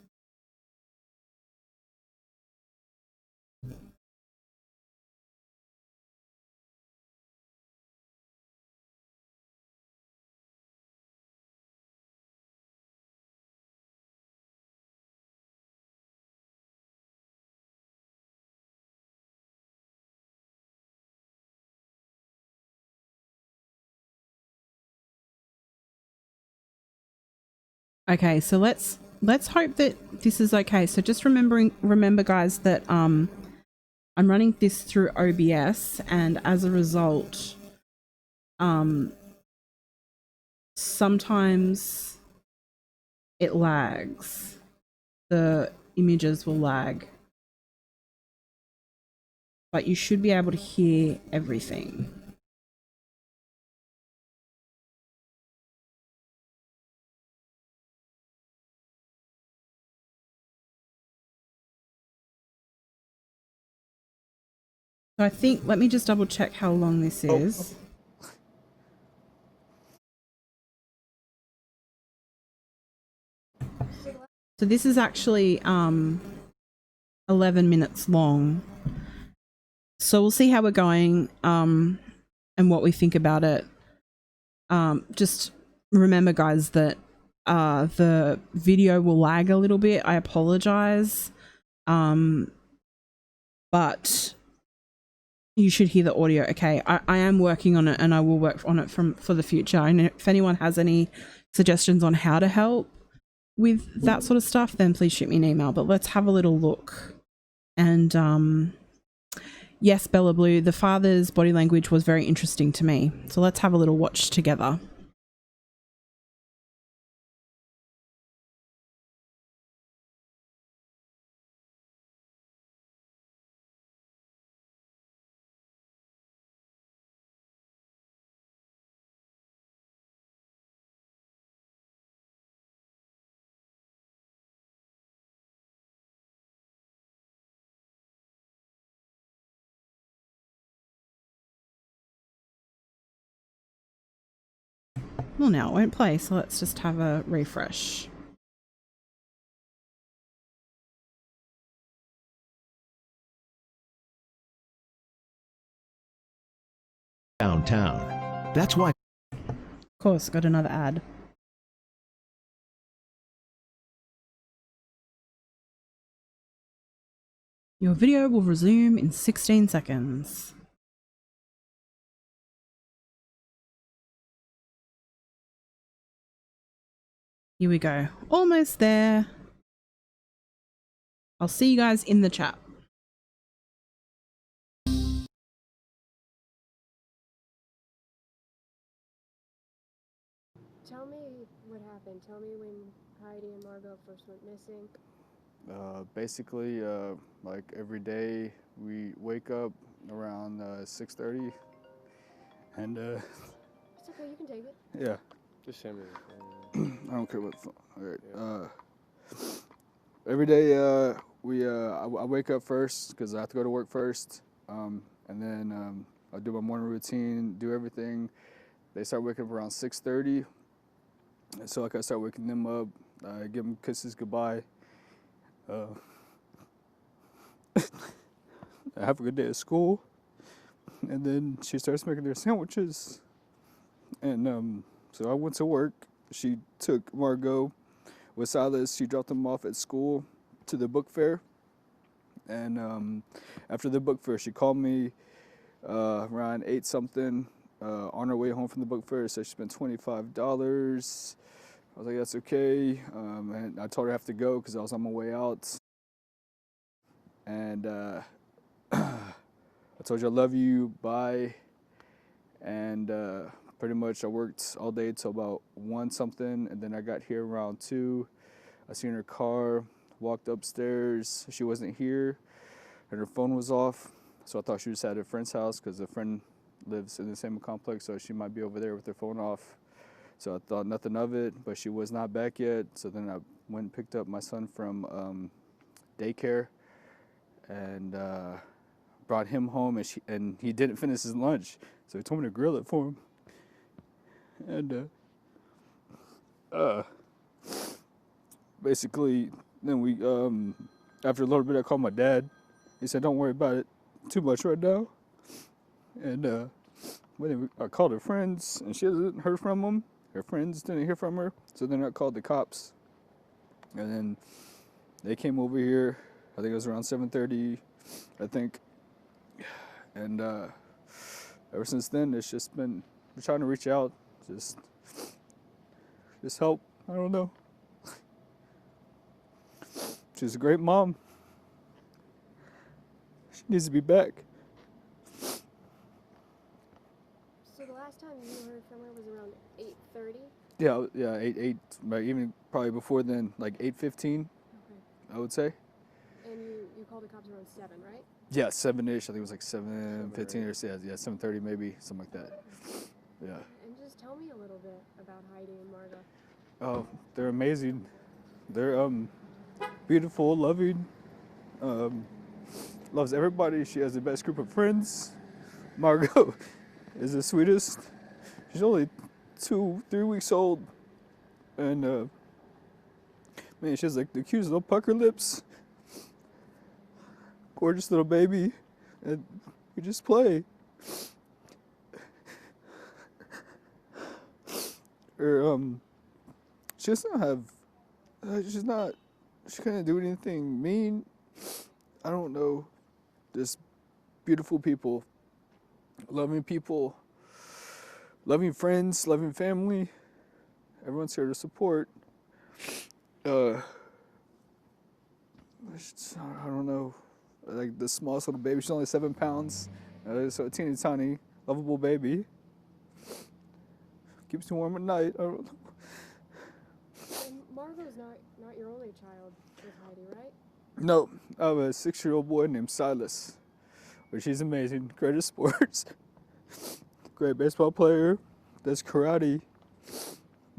Okay, so let's hope that this is okay. So just remember guys that I'm running this through OBS, and as a result sometimes it lags. The images will lag. But you should be able to hear everything. So I think, let me just double check how long this is. So this is actually 11 minutes long. So we'll see how we're going and what we think about it. Just remember guys that the video will lag a little bit. I apologize. But you should hear the audio. Okay, I am working on it, and I will work on it for the future. And if anyone has any suggestions on how to help with that sort of stuff, then please shoot me an email. But let's have a little look. And yes, Bella Blue, the father's body language was very interesting to me. So let's have a little watch together. Well, now it won't play, so let's just have a refresh. Downtown. That's why. Of course, got another ad. Your video will resume in 16 seconds. Here we go. Almost there. I'll see you guys in the chat. Tell me what happened. Tell me when Heidi and Margot first went missing. Basically, like every day we wake up around 6:30, and It's okay, you can take it. yeah, Just send me. I don't care what. All right. Every day I wake up first because I have to go to work first, and then I do my morning routine, do everything. They start waking up around 6:30, so like I start waking them up, give them kisses goodbye. Have a good day at school, and then she starts making their sandwiches, and so I went to work. She took Margot with Silas. She dropped them off at school to the book fair, and after the book fair, she called me around 8 something on her way home from the book fair. Said she spent $25. I was like, that's okay, and I told her I have to go because I was on my way out. And I told you I love you, bye. And pretty much I worked all day till about 1 something, and then I got here around 2. I seen her car, walked upstairs. She wasn't here, and her phone was off. So I thought she was at a friend's house because a friend lives in the same complex, so she might be over there with her phone off. So I thought nothing of it, but she was not back yet. So then I went and picked up my son from daycare and brought him home, and he didn't finish his lunch, so he told me to grill it for him. And basically, then we after a little bit, I called my dad. He said, "Don't worry about it too much right now." And I called her friends, and she hasn't heard from them. Her friends didn't hear from her, so then I called the cops. And then they came over here. I think it was around 7:30, I think. And ever since then, it's just been we're trying to reach out, just help. I don't know. She's a great mom. She needs to be back. So the last time you heard from her was around 8:30? Yeah, 8, but even probably before then, like 8:15, Okay. I would say. And you called the cops around 7, right? Yeah, 7-ish. I think it was like 7:15 or yeah, 7:30 maybe, something like that. Yeah. And just tell me a little bit about Heidi and Margot. Oh, they're amazing. They're beautiful, loving, loves everybody. She has the best group of friends. Margot is the sweetest. She's only 2-3 weeks old, and man, she has like the cutest little pucker lips. Gorgeous little baby, and we just play. She doesn't have. She couldn't do anything mean. I don't know. Just beautiful people, loving friends, loving family. Everyone's here to support. I don't know. Like the smallest little baby, she's only 7 pounds. So a teeny tiny, lovable baby. Keeps me warm at night. I don't know. And Margot's not your only child with Heidi, right? No, I have a 6-year-old boy named Silas, but she's amazing. Great at sports. Great baseball player. Does karate.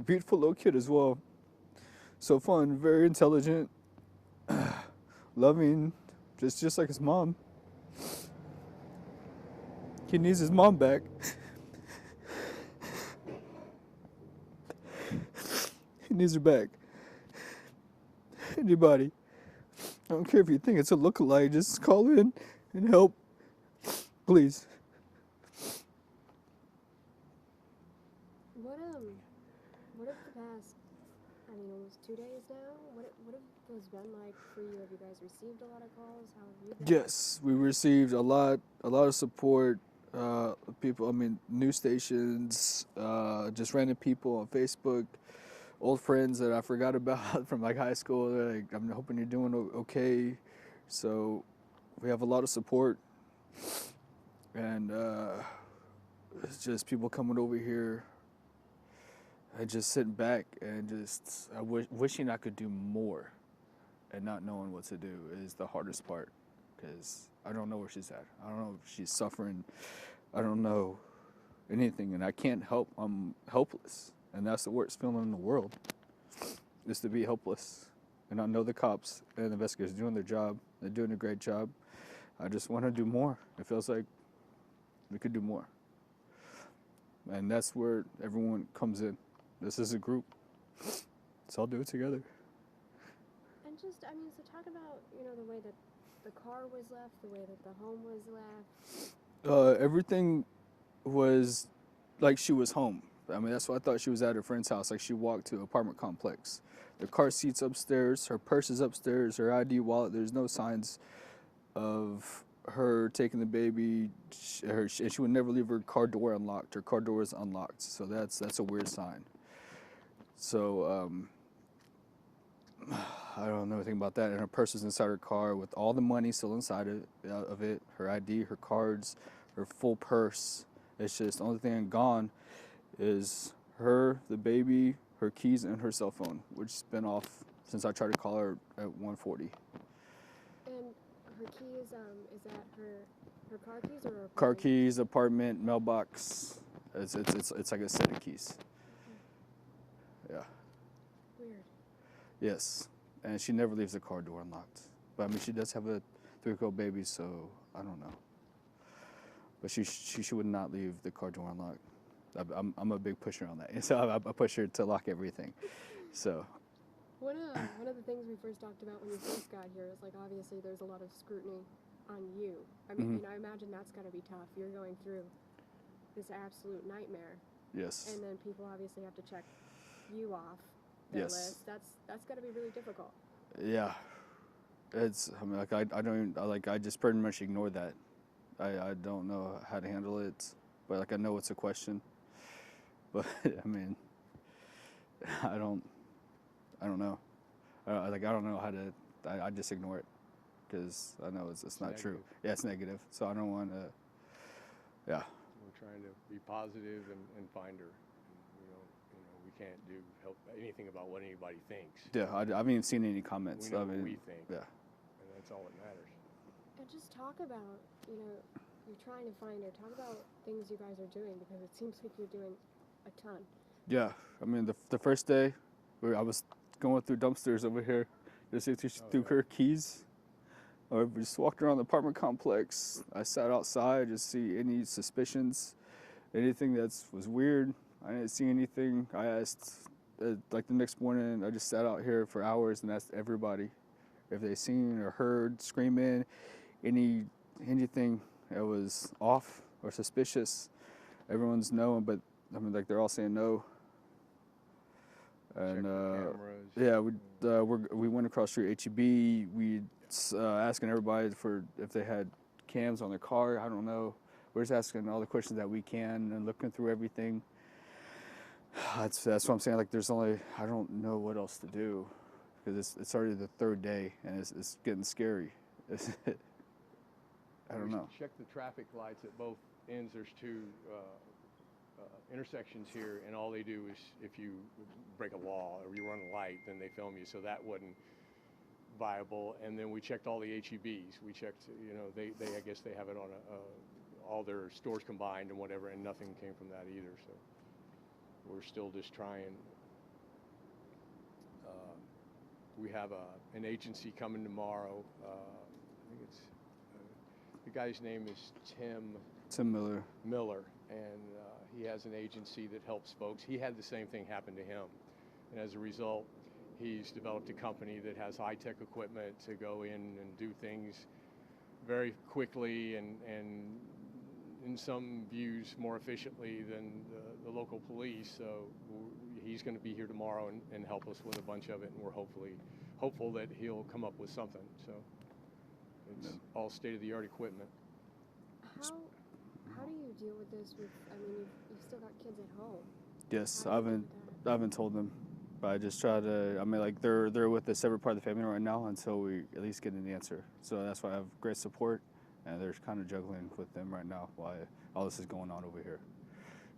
Beautiful little kid as well. So fun, very intelligent, loving, just like his mom. He needs his mom back. He needs her back. Anybody. I don't care if you think it's a lookalike, just call in and help. Please. What have the past, almost 2 days now? What have those been like for you? Have you guys received a lot of calls? How have you been? Yes, we received a lot of support. People, news stations, just random people on Facebook, old friends that I forgot about from like high school. They're like, I'm hoping you're doing okay. So we have a lot of support, and it's just people coming over here and just sitting back and just wishing I could do more, and not knowing what to do is the hardest part, because I don't know where she's at. I don't know if she's suffering. I don't know anything, and I can't help. I'm helpless, and that's the worst feeling in the world, is to be helpless. And I know the cops and the investigators are doing their job. They're doing a great job. I just want to do more. It feels like we could do more. And that's where everyone comes in. This is a group. Let's all do it together. And just, so talk about, the way that the car was left, the way that the home was left. Everything was like she was home. That's why I thought she was at her friend's house. Like she walked to an apartment complex. The car seat's upstairs, her purse is upstairs, her ID wallet. There's no signs of her taking the baby. She would never leave her car door unlocked. Her car door is unlocked. So that's a weird sign. So I don't know anything about that. And her purse is inside her car with all the money still inside of it. Her ID, her cards, her full purse. It's just the only thing gone is her, the baby, her keys, and her cell phone, which has been off since I tried to call her at 1:40. And her keys, is that her car keys or her apartment? Car keys, apartment, mailbox. It's like a set of keys. Yeah. Weird. Yes, and she never leaves the car door unlocked. But she does have a 3-year-old baby, so I don't know. But she would not leave the car door unlocked. I'm a big pusher on that. So I push her to lock everything. So. One of the things we first talked about when you first got here is like obviously there's a lot of scrutiny on you. I mean, and I imagine that's got to be tough. You're going through this absolute nightmare. Yes. And then people obviously have to check you off their list. That's got to be really difficult. Yeah. It's, I mean, like, I don't even, like, I just pretty much ignore that. I don't know how to handle it, but, like, I know it's a question. But, I mean, I don't know. I don't know how to, I just ignore it because I know it's not true. Yeah, it's negative. So I don't want to, yeah. We're trying to be positive and find her. We can't help anything about what anybody thinks. Yeah, I haven't even seen any comments. We know I mean, what we think. Yeah. And that's all that matters. And just talk about, you're trying to find her. Talk about things you guys are doing because it seems like you're doing a ton. Yeah, I mean, the first day, I was going through dumpsters over here, just through her keys. I just walked around the apartment complex. I sat outside, just see any suspicions, anything that was weird. I didn't see anything. I asked, like the next morning, I just sat out here for hours and asked everybody if they seen or heard screaming, anything that was off or suspicious. Everyone's no, but I mean, like they're all saying no. And yeah, we went across through HEB. We asking everybody for if they had cams on their car. I don't know. We're just asking all the questions that we can and looking through everything. That's what I'm saying. Like, I don't know what else to do because it's already the third day and it's getting scary. I don't know. Check the traffic lights at both ends. There's two intersections here, and all they do is if you break a law or you run a light, then they film you. So that wasn't viable. And then we checked all the HEBs. We checked, they I guess they have it on all their stores combined and whatever, and nothing came from that either. So we're still just trying. We have an agency coming tomorrow. I think it's the guy's name is Tim Miller, and he has an agency that helps folks. He had the same thing happen to him, and as a result, he's developed a company that has high-tech equipment to go in and do things very quickly and in some views more efficiently than the local police. So he's going to be here tomorrow and help us with a bunch of it, and we're hopeful that he'll come up with something. So it's all state-of-the-art equipment. How do you deal with this? You've still got kids at home. Yes, I haven't told them, but I just try to. I mean, like they're with a separate part of the family right now until we at least get an answer. So that's why I have great support, and they're kind of juggling with them right now while all this is going on over here.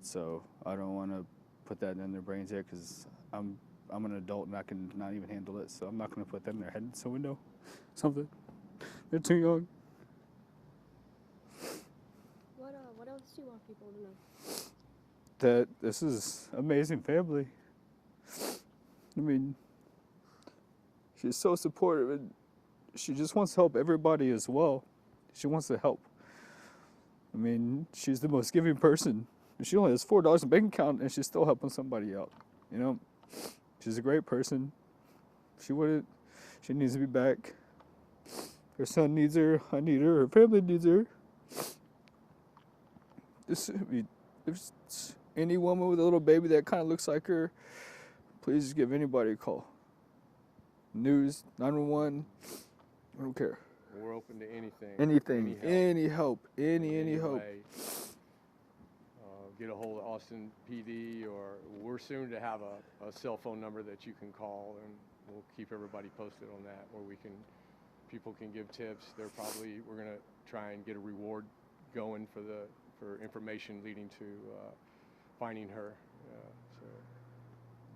So I don't want to put that in their brains yet because I'm an adult and I can not even handle it. So I'm not going to put that in their head so we know something. They're too young. What else do you want people to know? That this is amazing family. I mean, she's so supportive and she just wants to help everybody as well. She wants to help. I mean, she's the most giving person. She only has $4 in bank account and she's still helping somebody out. She's a great person. She needs to be back. Her son needs her. I need her. Her family needs her. If any woman with a little baby that kind of looks like her, please give anybody a call. News, 911, I don't care. We're open to anything. Anything, any help, any help. Get a hold of Austin PD, or we're soon to have a cell phone number that you can call, and we'll keep everybody posted on that, where people can give tips. We're going to try and get a reward going for information leading to finding her. So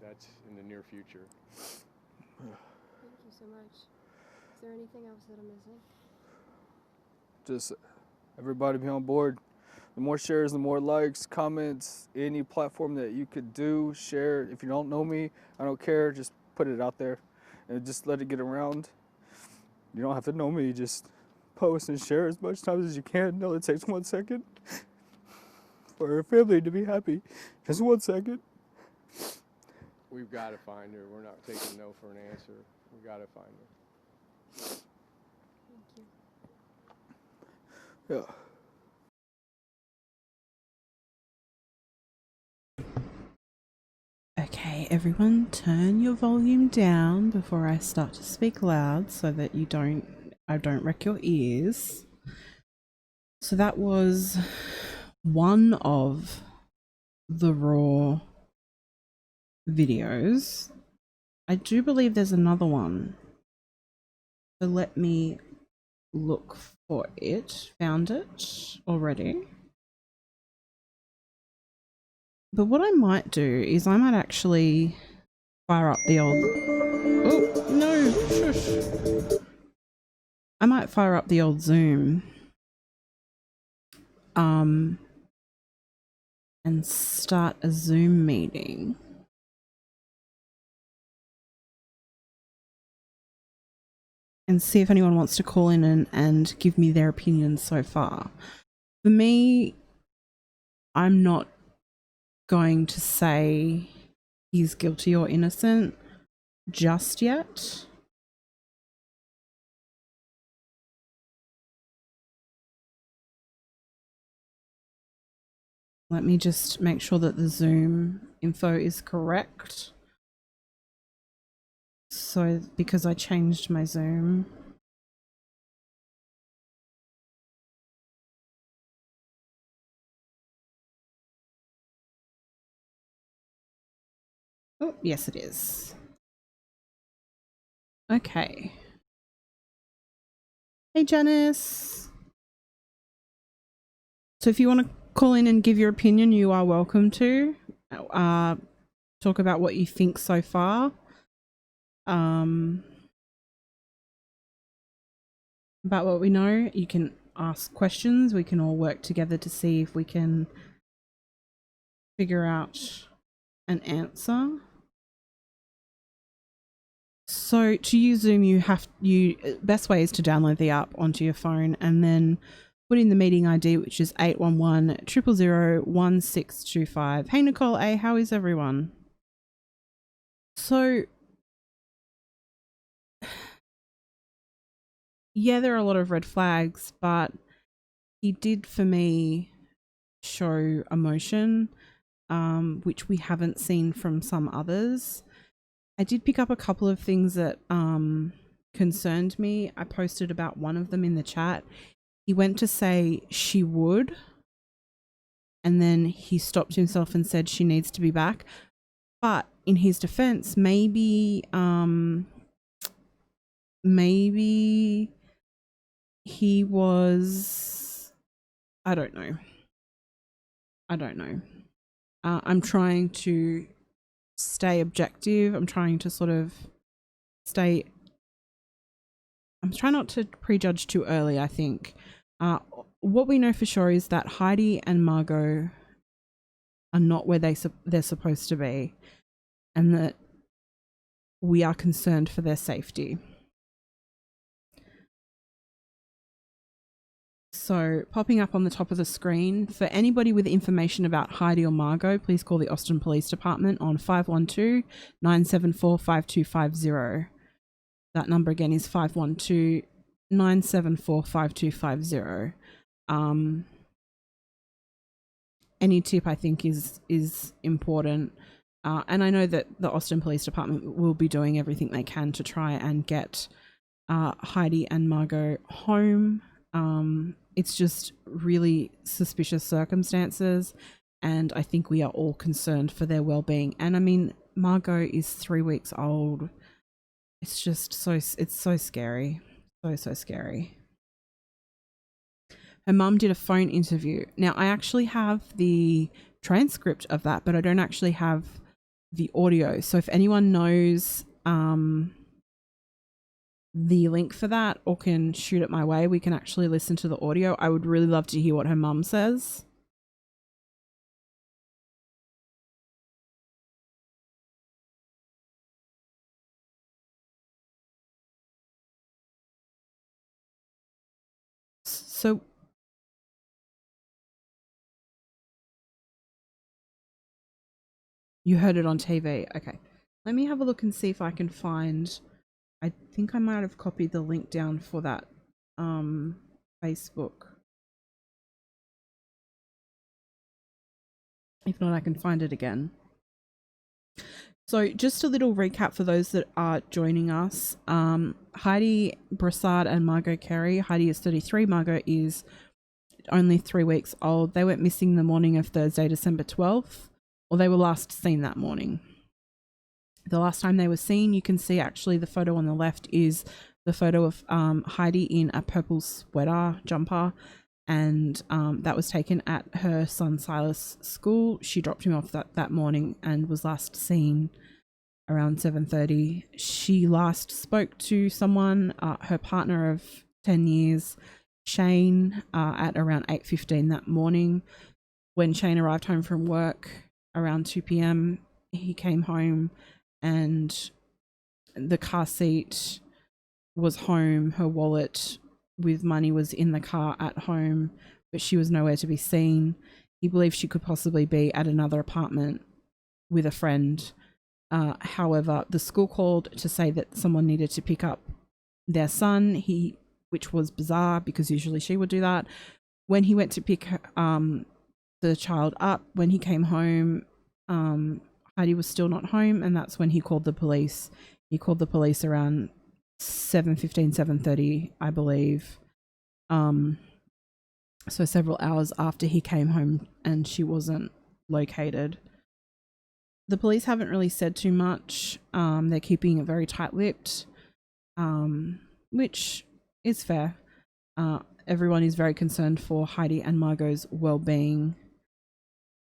that's in the near future. Thank you so much. Is there anything else that I'm missing? Just everybody be on board. The more shares, the more likes, comments, any platform that you could do, share. If you don't know me, I don't care. Just put it out there and just let it get around. You don't have to know me. Just post and share as much times as you can. No, it takes 1 second. for her family to be happy. Just 1 second. We've got to find her. We're not taking no for an answer. We've got to find her. Yeah. Okay, everyone, turn your volume down before I start to speak loud so that I don't wreck your ears. So that was one of the raw videos. I do believe there's another one. So let me look for it. Found it already. But what I might do is I might actually fire up the old... Oh, no, shush. I might fire up the old Zoom. And start a Zoom meeting. And see if anyone wants to call in and give me their opinions so far. For me, I'm not going to say he's guilty or innocent just yet. Let me just make sure that the Zoom info is correct. So, because I changed my Zoom. Oh, yes it is. Okay. Hey Janice. So if you want to call in and give your opinion, you are welcome to. Talk about what you think so far. About what we know. You can ask questions. We can all work together to see if we can figure out an answer. So to use Zoom, best way is to download the app onto your phone and then put in the meeting ID, which is 811-000-1625. Hey Nicole A, how is everyone? So yeah, there are a lot of red flags, but he did for me show emotion, which we haven't seen from some others. I did pick up a couple of things that concerned me. I posted about one of them in the chat. He went to say she would, and then he stopped himself and said she needs to be back. But in his defense, maybe he was, I don't know. I'm trying to stay objective. I'm trying to sort of I'm trying not to prejudge too early, I think. What we know for sure is that Heidi and Margot are not where they're supposed to be, and that we are concerned for their safety. So popping up on the top of the screen, for anybody with information about Heidi or Margot, please call the Austin Police Department on 512-974-5250. That number again is 512-974-5250. Any tip I think is important. And I know that the Austin Police Department will be doing everything they can to try and get Heidi and Margot home. It's just really suspicious circumstances, and I think we are all concerned for their well-being. And I mean, Margot is 3 weeks old. It's just it's so scary. So scary. Her mum did a phone interview. Now, I actually have the transcript of that, but I don't actually have the audio. So if anyone knows the link for that or can shoot it my way, we can actually listen to the audio. I would really love to hear what her mum says. So You heard it on TV. Okay. Let me have a look and see if I can find, I think I might have copied the link down for that Facebook. If not, I can find it again. So just a little recap for those that are joining us. Heidi Broussard and Margot Carey. Heidi is 33. Margot is only 3 weeks old. They went missing the morning of Thursday, December 12th, or they were last seen that morning. The last time they were seen, you can see actually the photo on the left is the photo of Heidi in a purple sweater jumper, and that was taken at her son Silas' school. She dropped him off that morning and was last seen around 7:30. She last spoke to someone, her partner of 10 years, Shane, at around 8:15 that morning. When Shane arrived home from work around 2 p.m, he came home and the car seat was home. Her wallet with money was in the car at home, but she was nowhere to be seen. He believed she could possibly be at another apartment with a friend. However, the school called to say that someone needed to pick up their son, which was bizarre because usually she would do that. When he went to pick the child up, when he came home, Heidi was still not home, and that's when he called the police. He called the police around 7:15, 7:30, I believe. So several hours after he came home and she wasn't located. The police haven't really said too much. They're keeping it very tight-lipped, which is fair. Everyone is very concerned for Heidi and Margot's well-being.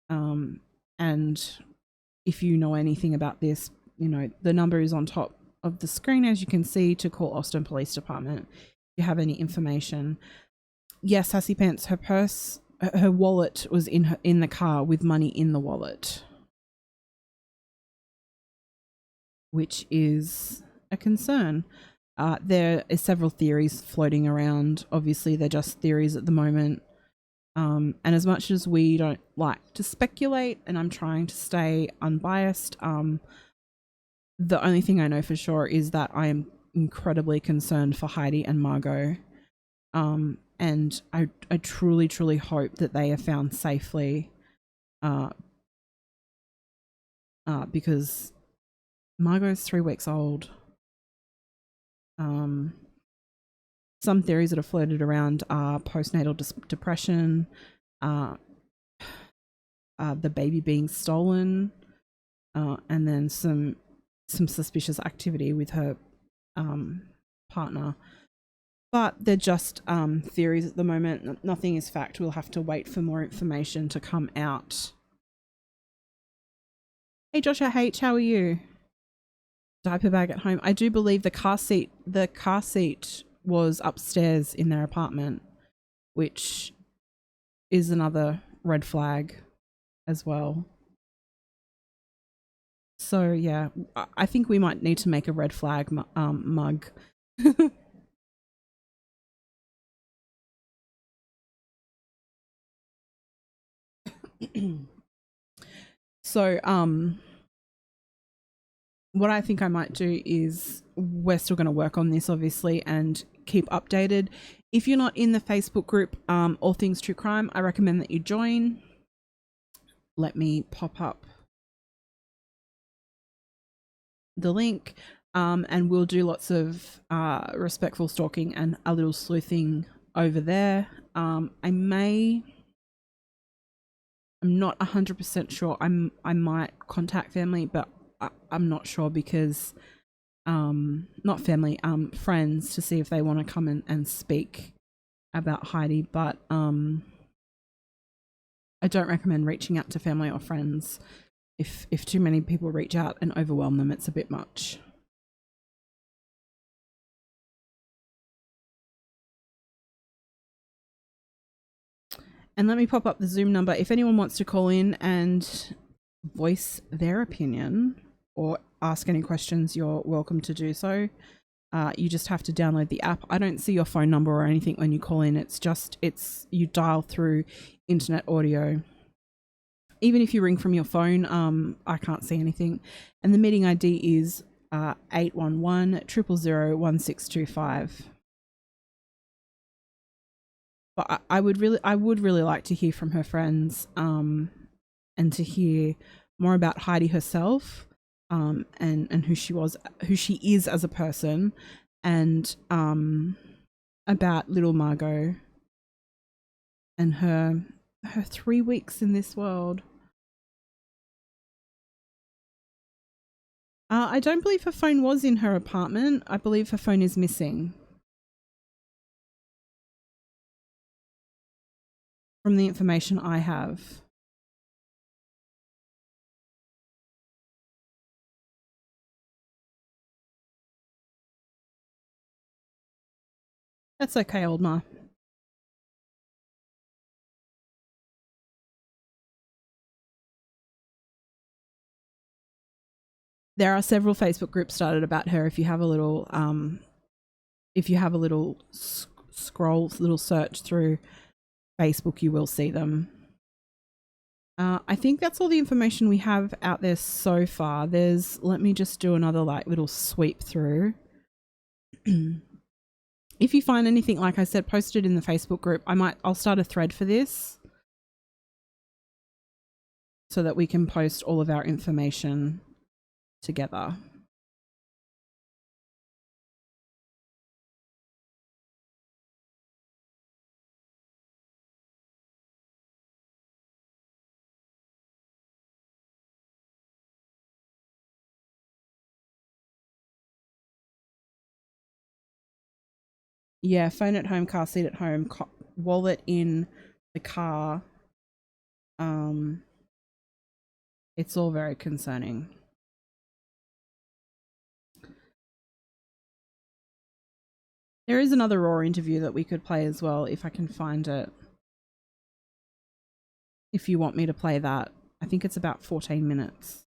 And if you know anything about this, you know, the number is on top of the screen, as you can see, to call Austin Police Department if you have any information. Yes, Sassy Pants, her purse, her wallet was in the car with money in the wallet, which is a concern. There are several theories floating around. Obviously, they're just theories at the moment. And as much as we don't like to speculate, and I'm trying to stay unbiased, the only thing I know for sure is that I am incredibly concerned for Heidi and Margot. And I truly, truly hope that they are found safely. Because Margot's 3 weeks old. Some theories that are floated around are postnatal depression, the baby being stolen, and then some suspicious activity with her partner. But they're just theories at the moment. Nothing is fact. We'll have to wait for more information to come out. Hey Joshua H, how are you? Diaper bag at home. I do believe the car seat was upstairs in their apartment, which is another red flag as well. So yeah, I think we might need to make a red flag mug. So what I think I might do is, we're still going to work on this obviously and keep updated. If you're not in the Facebook group, All Things True Crime, I recommend that you join. Let me pop up the link, and we'll do lots of respectful stalking and a little sleuthing over there. I'm not 100% sure. I might contact family, but I'm not sure because not family, friends, to see if they want to come in and speak about Heidi. But I don't recommend reaching out to family or friends. If too many people reach out and overwhelm them, it's a bit much. And let me pop up the Zoom number. If anyone wants to call in and voice their opinion or ask any questions, you're welcome to do so. You just have to download the app. I don't see your phone number or anything when you call in. It's you dial through internet audio. even if you ring from your phone, I can't see anything. And the meeting ID is 811 000 1625. But I would really like to hear from her friends, and to hear more about Heidi herself, and who she is as a person, and about little Margot and her 3 weeks in this world. I don't believe her phone was in her apartment. I believe her phone is missing. From the information I have. That's okay, old ma. There are several Facebook groups started about her. If you have a little scroll, little search through Facebook, you will see them. I think that's all the information we have out there so far. Let me just do another little sweep through. If you find anything, like I said, post it in the Facebook group. I'll start a thread for this so that we can post all of our information together. Yeah, phone at home, car seat at home, wallet in the car. It's all very concerning. There is another Raw interview that we could play as well, if I can find it. If you want me to play that. I think it's about 14 minutes.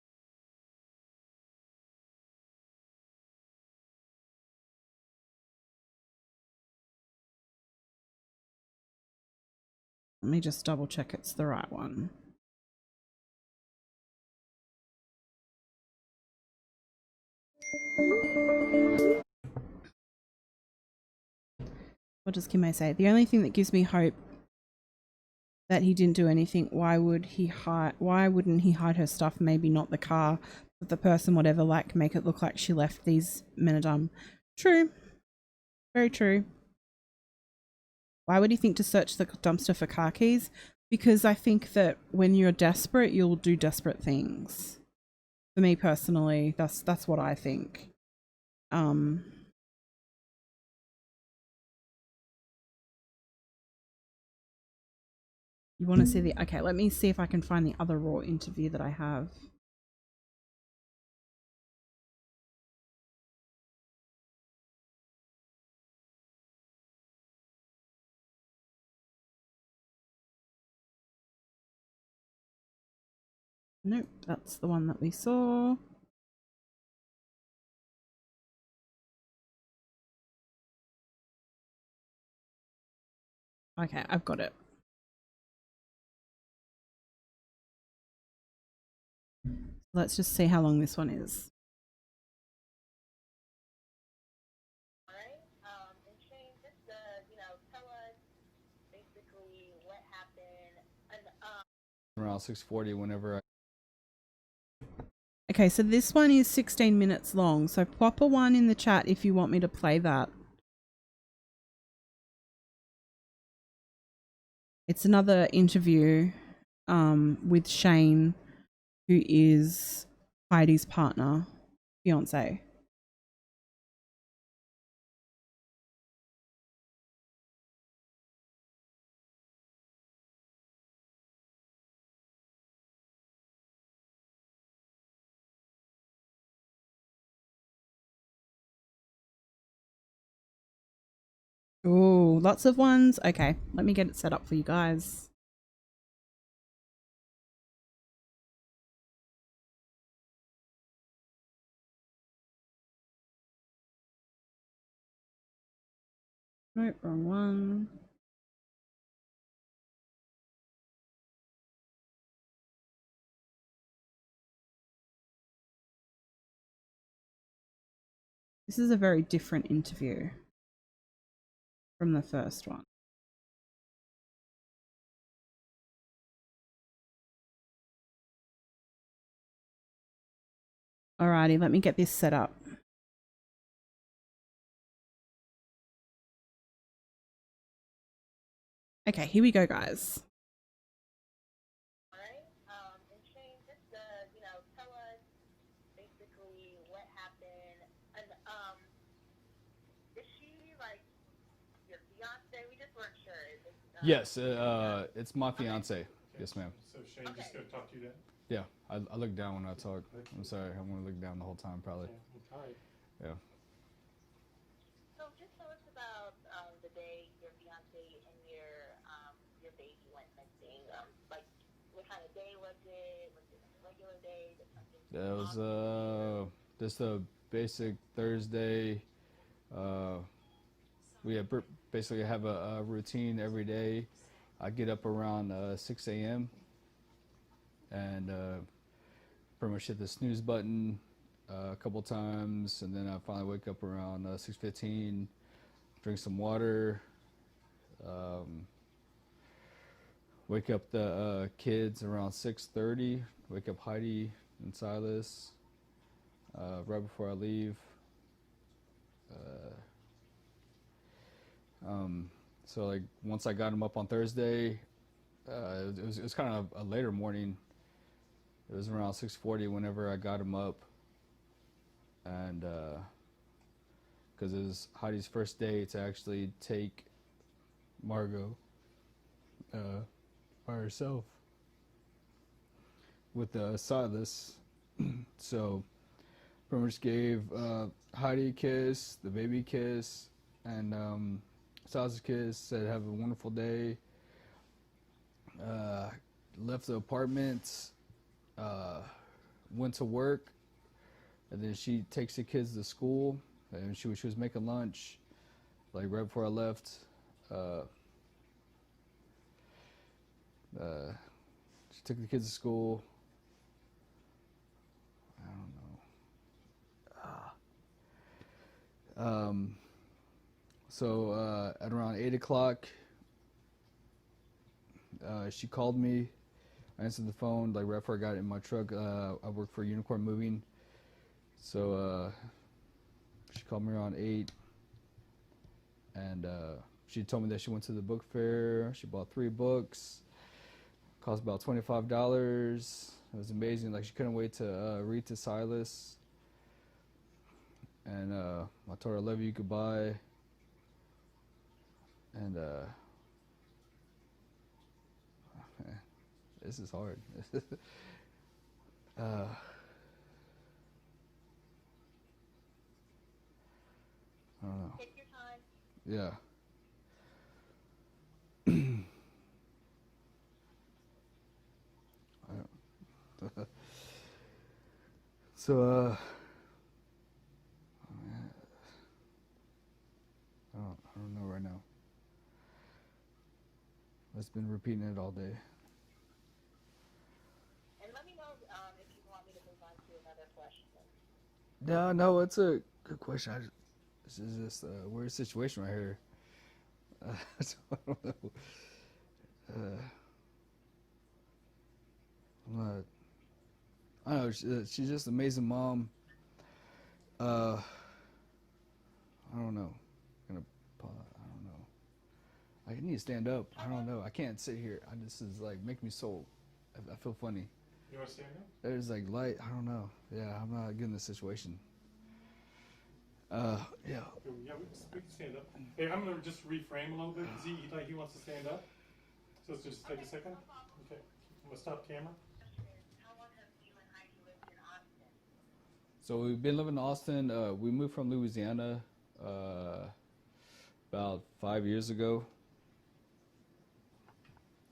Let me just double check it's the right one. What does Kimay say? The only thing that gives me hope that he didn't do anything, why wouldn't he hide her stuff? Maybe not the car, but the person, whatever, make it look like she left. These men are dumb. True. Very true. Why would he think to search the dumpster for car keys? Because I think that when you're desperate, you'll do desperate things. For me personally, that's what I think. You want to see the... Okay, let me see if I can find the other Raw interview that I have. Nope, that's the one that we saw. Okay, I've got it. Let's just see how long this one is. And Shane, just to, tell us basically what happened. Around 6:40, whenever Okay, so this one is 16 minutes long. So pop a one in the chat if you want me to play that. It's another interview with Shane, who is Heidi's partner, fiance. Oh, lots of ones. Okay, let me get it set up for you guys. Nope, wrong one. This is a very different interview from the first one. Alrighty, let me get this set up. Okay, here we go, guys. Alright, and Shane, just tell us basically what happened, and is she like your fiance? We just weren't sure. Yes, it's my fiance. Okay. Yes, ma'am. So Shane just gonna talk to you then? Yeah, I look down when I talk. I'm sorry, I'm gonna look down the whole time probably. All right. Yeah. So just tell us about the day your fiance and your baby went missing. Like, what kind of day was it? Was it a regular day? Did something That was just a basic Thursday. We basically have a routine every day. I get up around 6 a.m. and pretty much hit the snooze button a couple times, and then I finally wake up around 6:15, drink some water, wake up the kids around 6:30, wake up Heidi and Silas right before I leave. So like once I got them up on Thursday, it was kind of a later morning. It was around 6:40 whenever I got him up, and because it was Heidi's first day to actually take Margot by herself with Silas. So pretty much gave Heidi a kiss, the baby a kiss, and Silas a kiss, said have a wonderful day. Left the apartment, went to work, and then she takes the kids to school, and she was making lunch, like right before I left. She took the kids to school. I don't know. So at around 8 o'clock, she called me. I answered the phone like right before I got in my truck. I work for Unicorn Moving, so she called me around 8, and she told me that she went to the book fair. She bought 3 books. Cost about $25. It was amazing. Like, she couldn't wait to read to Silas. And I told her I love you, goodbye. And man, this is hard. I don't know. Take your time. Yeah. So, oh man, I don't know right now. I've been repeating it all day. And let me know if you want me to move on to another question. No, it's a good question. This is just a weird situation right here. So I don't know. I don't know. She's just an amazing mom. I don't know. I don't know. I need to stand up. I don't know. I can't sit here. This is like making me so. I feel funny. You want to stand up? There's like light. I don't know. Yeah, I'm not good in this situation. Yeah. Yeah, we can stand up. Hey, I'm gonna just reframe a little bit. He wants to stand up. So let's just take a second. Okay. I'm gonna stop camera. So we've been living in Austin. We moved from Louisiana about 5 years ago.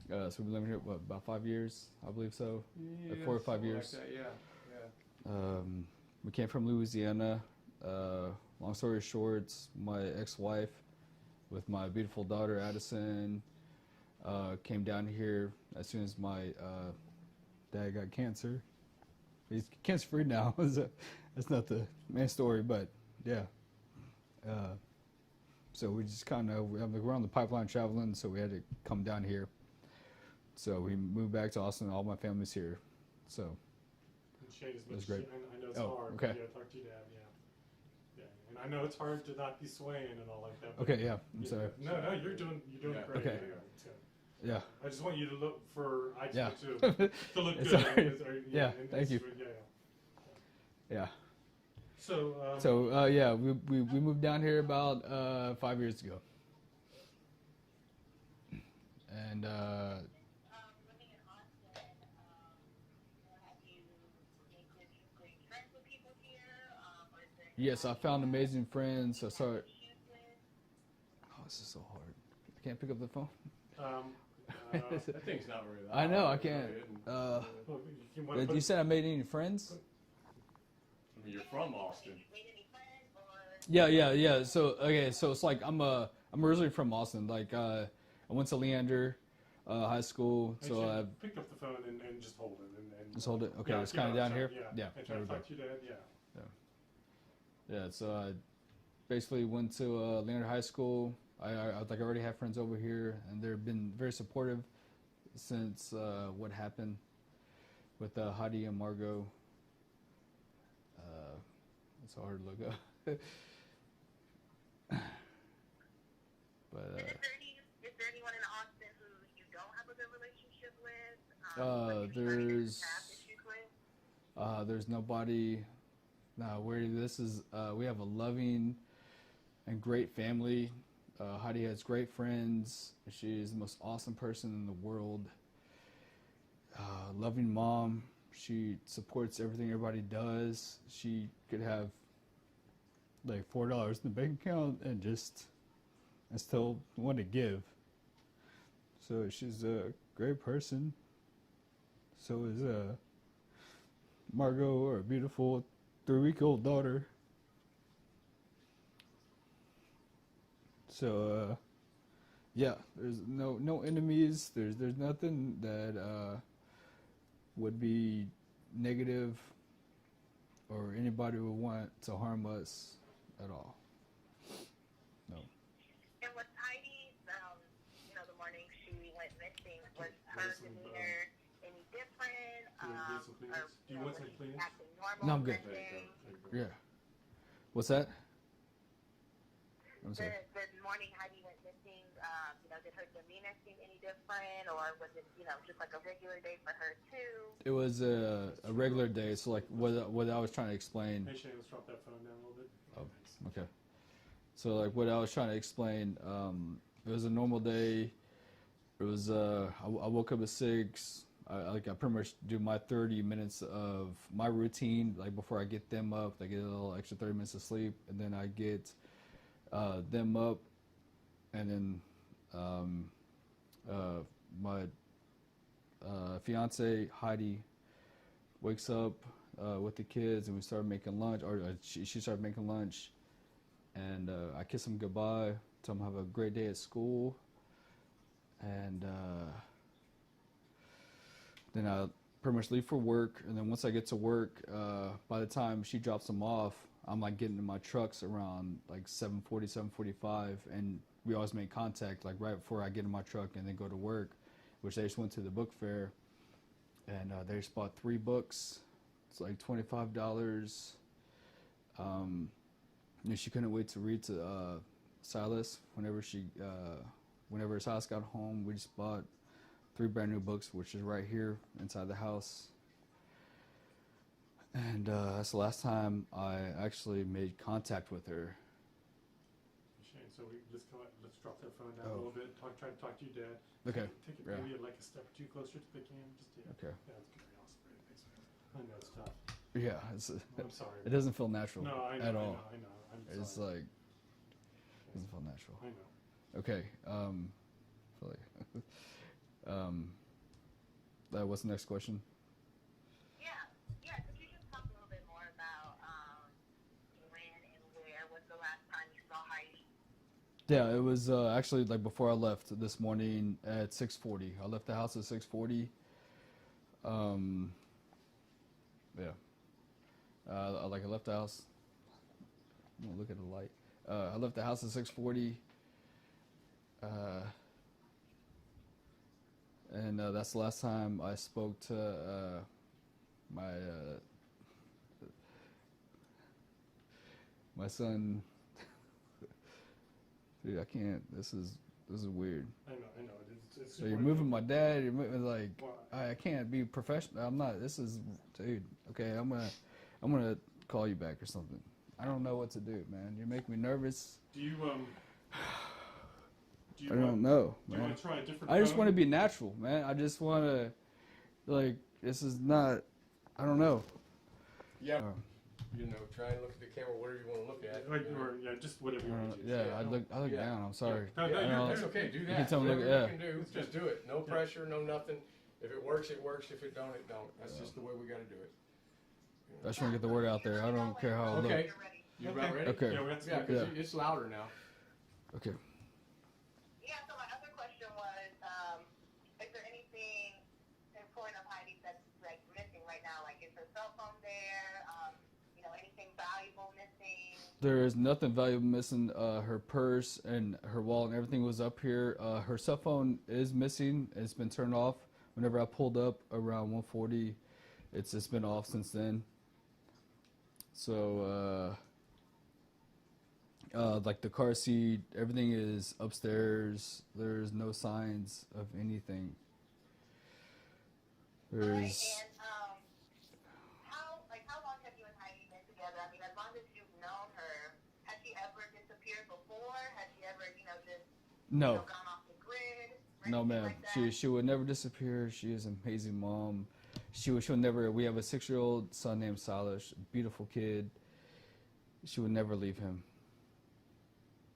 So we've been living here about 5 years, I believe so. Yeah, like 4 or 5 years. Like that, yeah. We came from Louisiana. Long story short, my ex-wife with my beautiful daughter Addison came down here as soon as my dad got cancer. He's cancer-free now. That's not the main story, but yeah. So we just kind of, we're on the pipeline traveling, so we had to come down here. So we moved back to Austin. All my family's here. So Shane, as much was great. As I know it's Oh, hard. okay. Yeah, talk to your dad. Yeah. And I know it's hard to not be swaying and all like that. But Okay, yeah, I'm sorry. No, you're doing great. Okay. Yeah. I just want you to look for Yeah. to look good. Sorry. Yeah, and thank you. Yeah. So, yeah, we moved down here about 5 years ago. And living in Austin, have you made great friends with people here? Or is there yes, I found amazing friends. I started. Oh, this is so hard. I can't pick up the phone. That thing's not very loud. I know, I can't. But you said I made any friends? I mean, you're from Austin. Yeah. So okay, so it's like I'm originally from Austin. Like I went to Leander High School. So I pick up the phone and just hold it. And just hold it. Okay, yeah, it's kind of down here. Yeah. And try to talk to your dad. Yeah. So I basically went to Leander High School. I already have friends over here, and they've been very supportive since what happened with Heidi and Margot. It's hard to look up. But is there anyone in Austin who you don't have a good relationship with? There's nobody. No, we have a loving and great family. Heidi has great friends. She's the most awesome person in the world. Loving mom. She supports everything everybody does. She could have like $4 in the bank account and still want to give. So she's a great person. So is Margot, our beautiful 3-week-old daughter. So yeah, there's no enemies. There's nothing that would be negative or anybody would want to harm us at all. No. And was Heidi, the morning she went missing, was her demeanor any different? Do you want some cleaners? Acting normal? No, I'm good. Yeah. What's that? I'm sorry. The morning Heidi went missing, did her demeanor seem any different, or was it, just like a regular day for her too? It was a regular day. So like what I was trying to explain. Hey Shane, let's drop that phone down a little bit. Oh, okay. So like what I was trying to explain, it was a normal day. It was I woke up at 6. I pretty much do my 30 minutes of my routine like before I get them up. I get a little extra 30 minutes of sleep, and then I get them up, and then my fiance Heidi wakes up with the kids, and we started making lunch, or she started making lunch, and I kiss them goodbye, tell them have a great day at school, and then I pretty much leave for work. And then once I get to work, by the time she drops them off, I'm like getting in my trucks around like 7:40, 7:45, and we always make contact like right before I get in my truck and then go to work, which they just went to the book fair, and they just bought 3 books. It's like $25. She couldn't wait to read to Silas. Whenever Silas got home, we just bought 3 brand new books, which is right here inside the house. And that's the last time I actually made contact with her. Shane, so let's drop that phone down a little bit. Try to talk to your dad. Okay. Take it maybe like a step or 2 closer to the cam. Okay. Yeah, that's very awesome. Thanks, man. I know it's tough. Yeah, I'm sorry. It doesn't feel natural at all. I know. I'm it's sorry. like it doesn't feel natural. I know. Okay. What's the next question? Yeah. Could you just talk a little bit more about when and where was the last time you saw Heidi? Yeah, it was actually like before I left this morning at 6:40. I left the house at 6:40. Yeah. I left the house. I'm gonna look at the light. I left the house at 6:40. And that's the last time I spoke to my son. Dude, I can't. This is weird. I know. It's So you're moving my dad. You're moving like I can't be professional. I'm not. This is, dude. Okay, I'm gonna call you back or something. I don't know what to do, man. You're making me nervous. Do you I don't know, do you man. want to try a different I just phone? want to be natural, man. I just want to, like, this is not. I don't know. Yeah. You know, try and look at the camera, whatever you want to look at. Like, or just whatever you want to do. Yeah, I look down. I'm sorry. Yeah, that's okay. Do that. You can tell me, Whatever you can do, just do it. No pressure, no nothing. If it works, it works. If it don't, it don't. That's just the way we got to do it. I just want to get the word out there. I don't care how I look. Okay. You about ready? Okay. Yeah, because it's louder now. Okay. Yeah, so my other question was, is there anything important of Heidi that's like missing right now? Like, is her cell phone there? You know, anything valuable missing? There is nothing valuable missing. Her purse and her wallet and everything was up here. Her cell phone is missing. It's been turned off. Whenever I pulled up around 1:40, it's just been off since then. So, like the car seat, everything is upstairs. There's no signs of anything. There's. And how long have you and Heidi been together? I mean, as long as you've known her, has she ever disappeared before? Has she ever, just No. Gone off the grid? No, ma'am. She would never disappear. She is an amazing mom. She'll never. We have a 6-year-old son named Silas, beautiful kid. She would never leave him.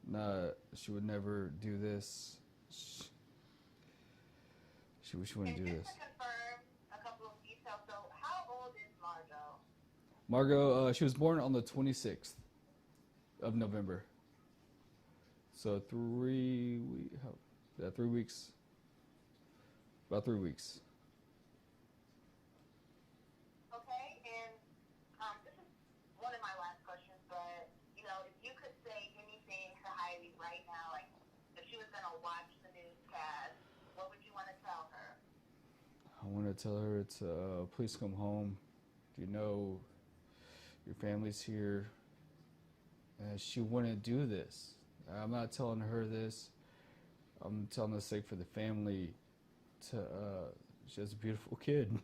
Nah, she would never do this. She wouldn't do this. To confirm a couple of details, so how old is Margot? Margot, she was born on the 26th of November. So 3 weeks. About 3 weeks. Okay, and this is one of my last questions, but, if you could say anything to Heidi right now, like if she was going to watch the newscast, what would you want to tell her? I want to tell her to please come home. You know your family's here. And she wouldn't do this. I'm not telling her this. I'm telling her sake for the family. She has a beautiful kid.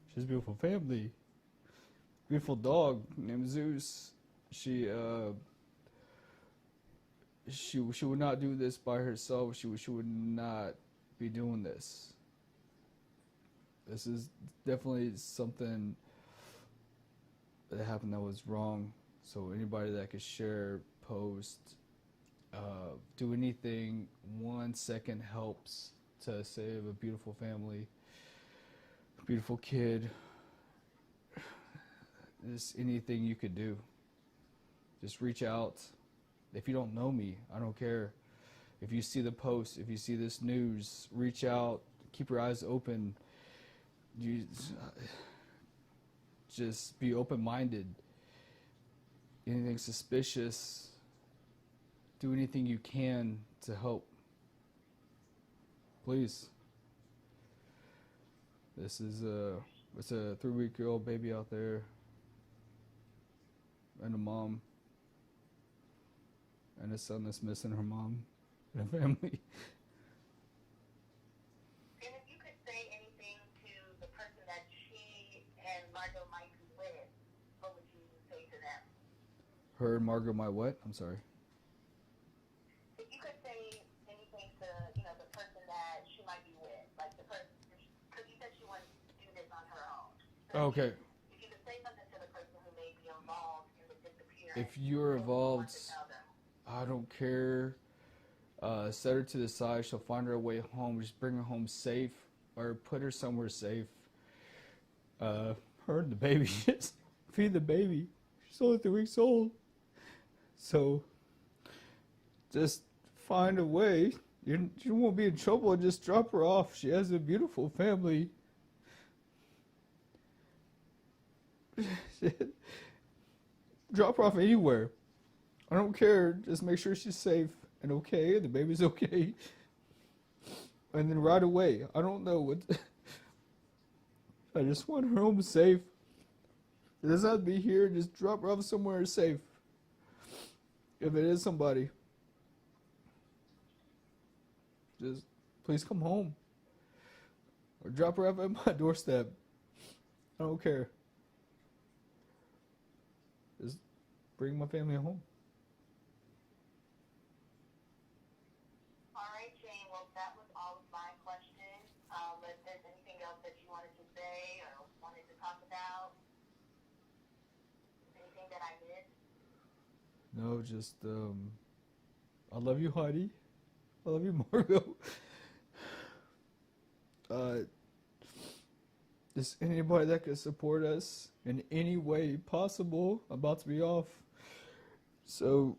She has a beautiful family. Beautiful dog named Zeus. She would not do this by herself. She would not be doing this. This is definitely something that happened that was wrong. So anybody that could share, post, do anything, 1 second helps to save a beautiful family, a beautiful kid. Just anything you could do. Just reach out. If you don't know me, I don't care. If you see the post, if you see this news, reach out. Keep your eyes open. You just be open-minded. Anything suspicious, do anything you can to help. Please. This is it's a 3-week-old baby out there, and a mom, and a son that's missing her mom and a family. And if you could say anything to the person that she and Margot might be with, what would you say to them? Her and Margot, my what? I'm sorry. If you could say anything to, the person that she might be with, like the person, because you said she wouldn't do this on her own. So Okay. If you could say something to the person who may be involved in the disappearance. If you're involved, I don't care. Set her to the side. She'll find her way home. Just bring her home safe, or put her somewhere safe. Her and the baby. Just feed the baby. She's only 3 weeks old. So, just find a way. You won't be in trouble. Just drop her off. She has a beautiful family. Drop her off anywhere. I don't care. Just make sure she's safe and okay. The baby's okay. And then right away, I don't know what. I just want her home safe. It doesn't have to be here. Just drop her off somewhere safe. If it is somebody, just please come home. Or drop her off at my doorstep. I don't care. Just bring my family home. All right, Shane. Well, that was all of my questions. If there's anything else that you wanted to say or wanted to talk about, anything that I missed? No, just I love you, Heidi. I love you, Margot. Just anybody that could support us in any way possible. I'm about to be off. So,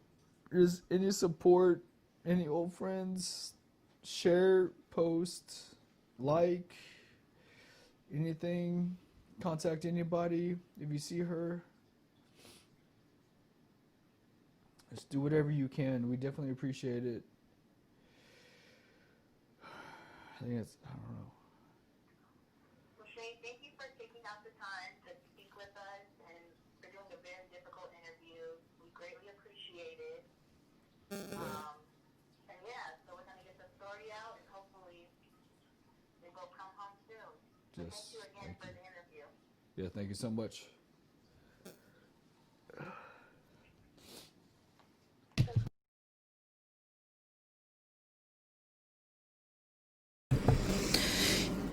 just any support, any old friends, share, post, like, anything, contact anybody if you see her. Just do whatever you can. We definitely appreciate it. I think it's, I don't know. Well, Shane, thank you for taking out the time to speak with us and for doing a very difficult interview. We greatly appreciate it. And yeah, so we're going to get the story out and hopefully they will come home soon. So thank you again for the interview. Yeah, thank you so much.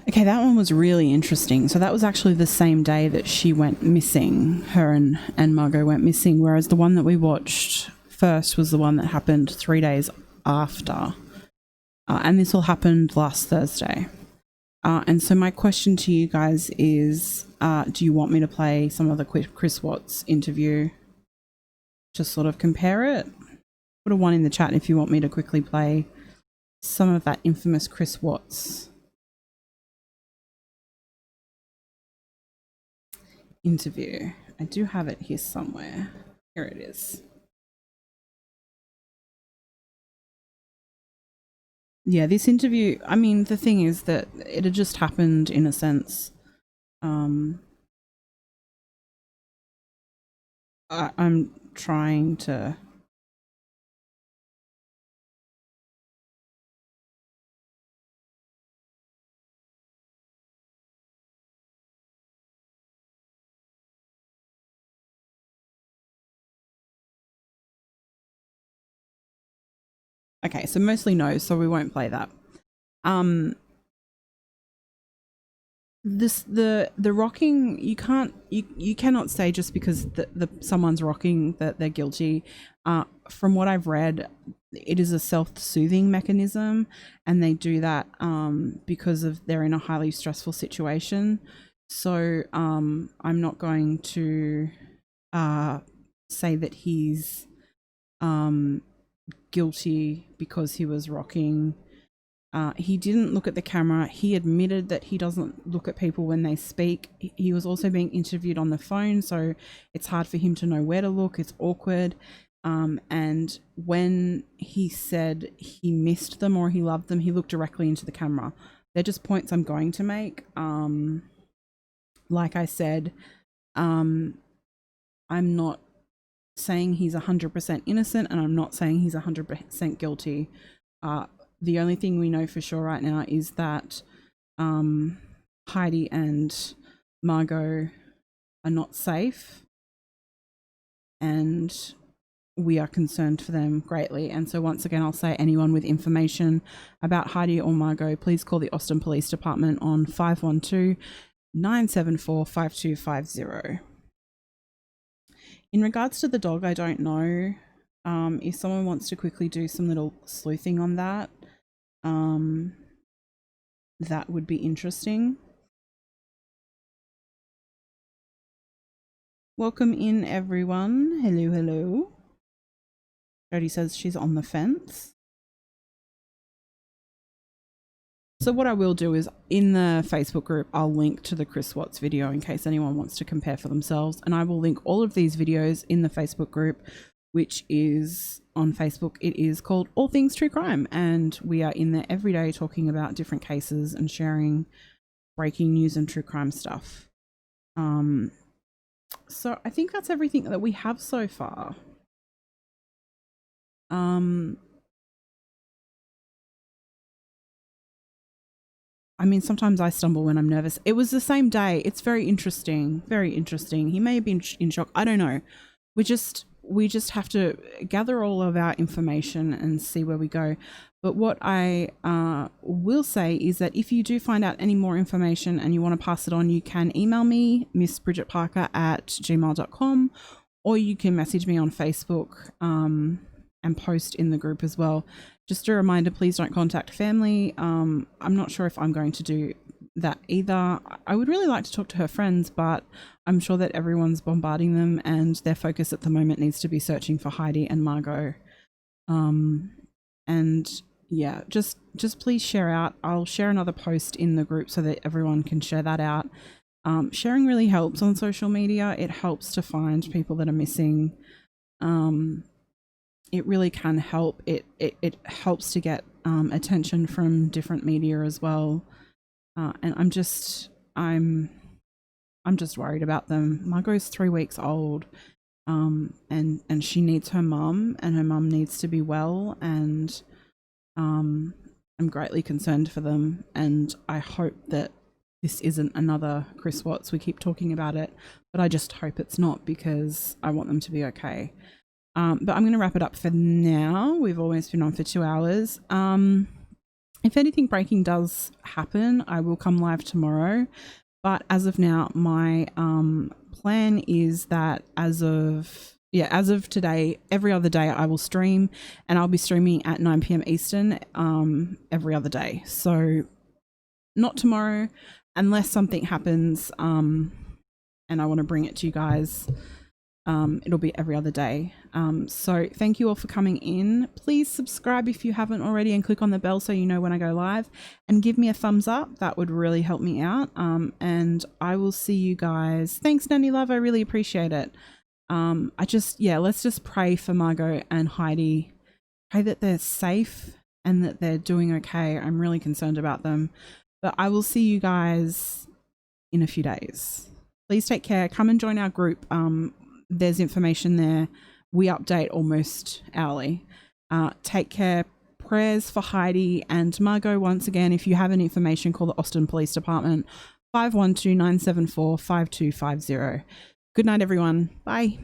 Okay, that one was really interesting. So that was actually the same day that she went missing. Her and Margot went missing, whereas the one that we watched first was the one that happened 3 days after. And this all happened last Thursday. And so my question to you guys is, do you want me to play some of the Chris Watts interview? Just sort of compare it? Put a 1 in the chat if you want me to quickly play some of that infamous Chris Watts interview. I do have it here somewhere. Here it is. Yeah, this interview, I mean, the thing is that it had just happened in a sense. I'm trying to... Okay, so mostly no, so we won't play that. The rocking, you cannot say just because someone's rocking that they're guilty. From what I've read, it is a self-soothing mechanism, and they do that because they're in a highly stressful situation. So I'm not going to say that he's guilty because he was rocking. He didn't look at the camera. He admitted that he doesn't look at people when they speak. He was also being interviewed on the phone, so it's hard for him to know where to look. It's awkward. And when he said he missed them or he loved them, he looked directly into the camera. They're just points I'm going to make. Like I said, I'm not saying he's 100% innocent, and I'm not saying he's 100% guilty. The only thing we know for sure right now is that Heidi and Margot are not safe, and we are concerned for them greatly. And so once again, I'll say anyone with information about Heidi or Margot, please call the Austin Police Department on 512-974-5250. In regards to the dog, I don't know if someone wants to quickly do some little sleuthing on that. That would be interesting. Welcome in, everyone. Hello, hello. Jody says she's on the fence. So what I will do is in the Facebook group, I'll link to the Chris Watts video in case anyone wants to compare for themselves. And I will link all of these videos in the Facebook group which is on Facebook. It is called All Things True Crime, and we are in there every day talking about different cases and sharing breaking news and true crime stuff. So I think that's everything that we have so far. I mean, sometimes I stumble when I'm nervous. It was the same day. It's very interesting. Very interesting. He may have been in shock. I don't know. We just have to gather all of our information and see where we go. But what I will say is that if you do find out any more information and you want to pass it on, you can email me, missbridgetparker@gmail.com, or you can message me on Facebook and post in the group as well. Just a reminder, please don't contact family. I'm not sure if I'm going to do that either. I would really like to talk to her friends, but I'm sure that everyone's bombarding them and their focus at the moment needs to be searching for Heidi and Margot. And yeah, just please share out. I'll share another post in the group so that everyone can share that out. Sharing really helps on social media. It helps to find people that are missing. It really can help. It helps to get attention from different media as well. And I'm just worried about them. Margot's 3 weeks old, and she needs her mum, and her mum needs to be well, and I'm greatly concerned for them, and I hope that this isn't another Chris Watts. We keep talking about it, but I just hope it's not, because I want them to be okay. But I'm going to wrap it up for now. We've almost been on for 2 hours. If anything breaking does happen, I will come live tomorrow. But as of now, my plan is that as of today, every other day I will stream, and I'll be streaming at 9 p.m. Eastern every other day. So not tomorrow, unless something happens and I want to bring it to you guys. It'll be every other day. So thank you all for coming in. Please subscribe if you haven't already and click on the bell so you know when I go live, and give me a thumbs up. That would really help me out. And I will see you guys. Thanks, Nanny Love. I really appreciate it. Let's just pray for Margot and Heidi. Pray that they're safe and that they're doing okay. I'm really concerned about them. But I will see you guys in a few days. Please take care. Come and join our group. There's information there. We update almost hourly. Take care. Prayers for Heidi and Margot. Once again, if you have any information, call the Austin Police Department, 512-974-5250. Good night, everyone. Bye.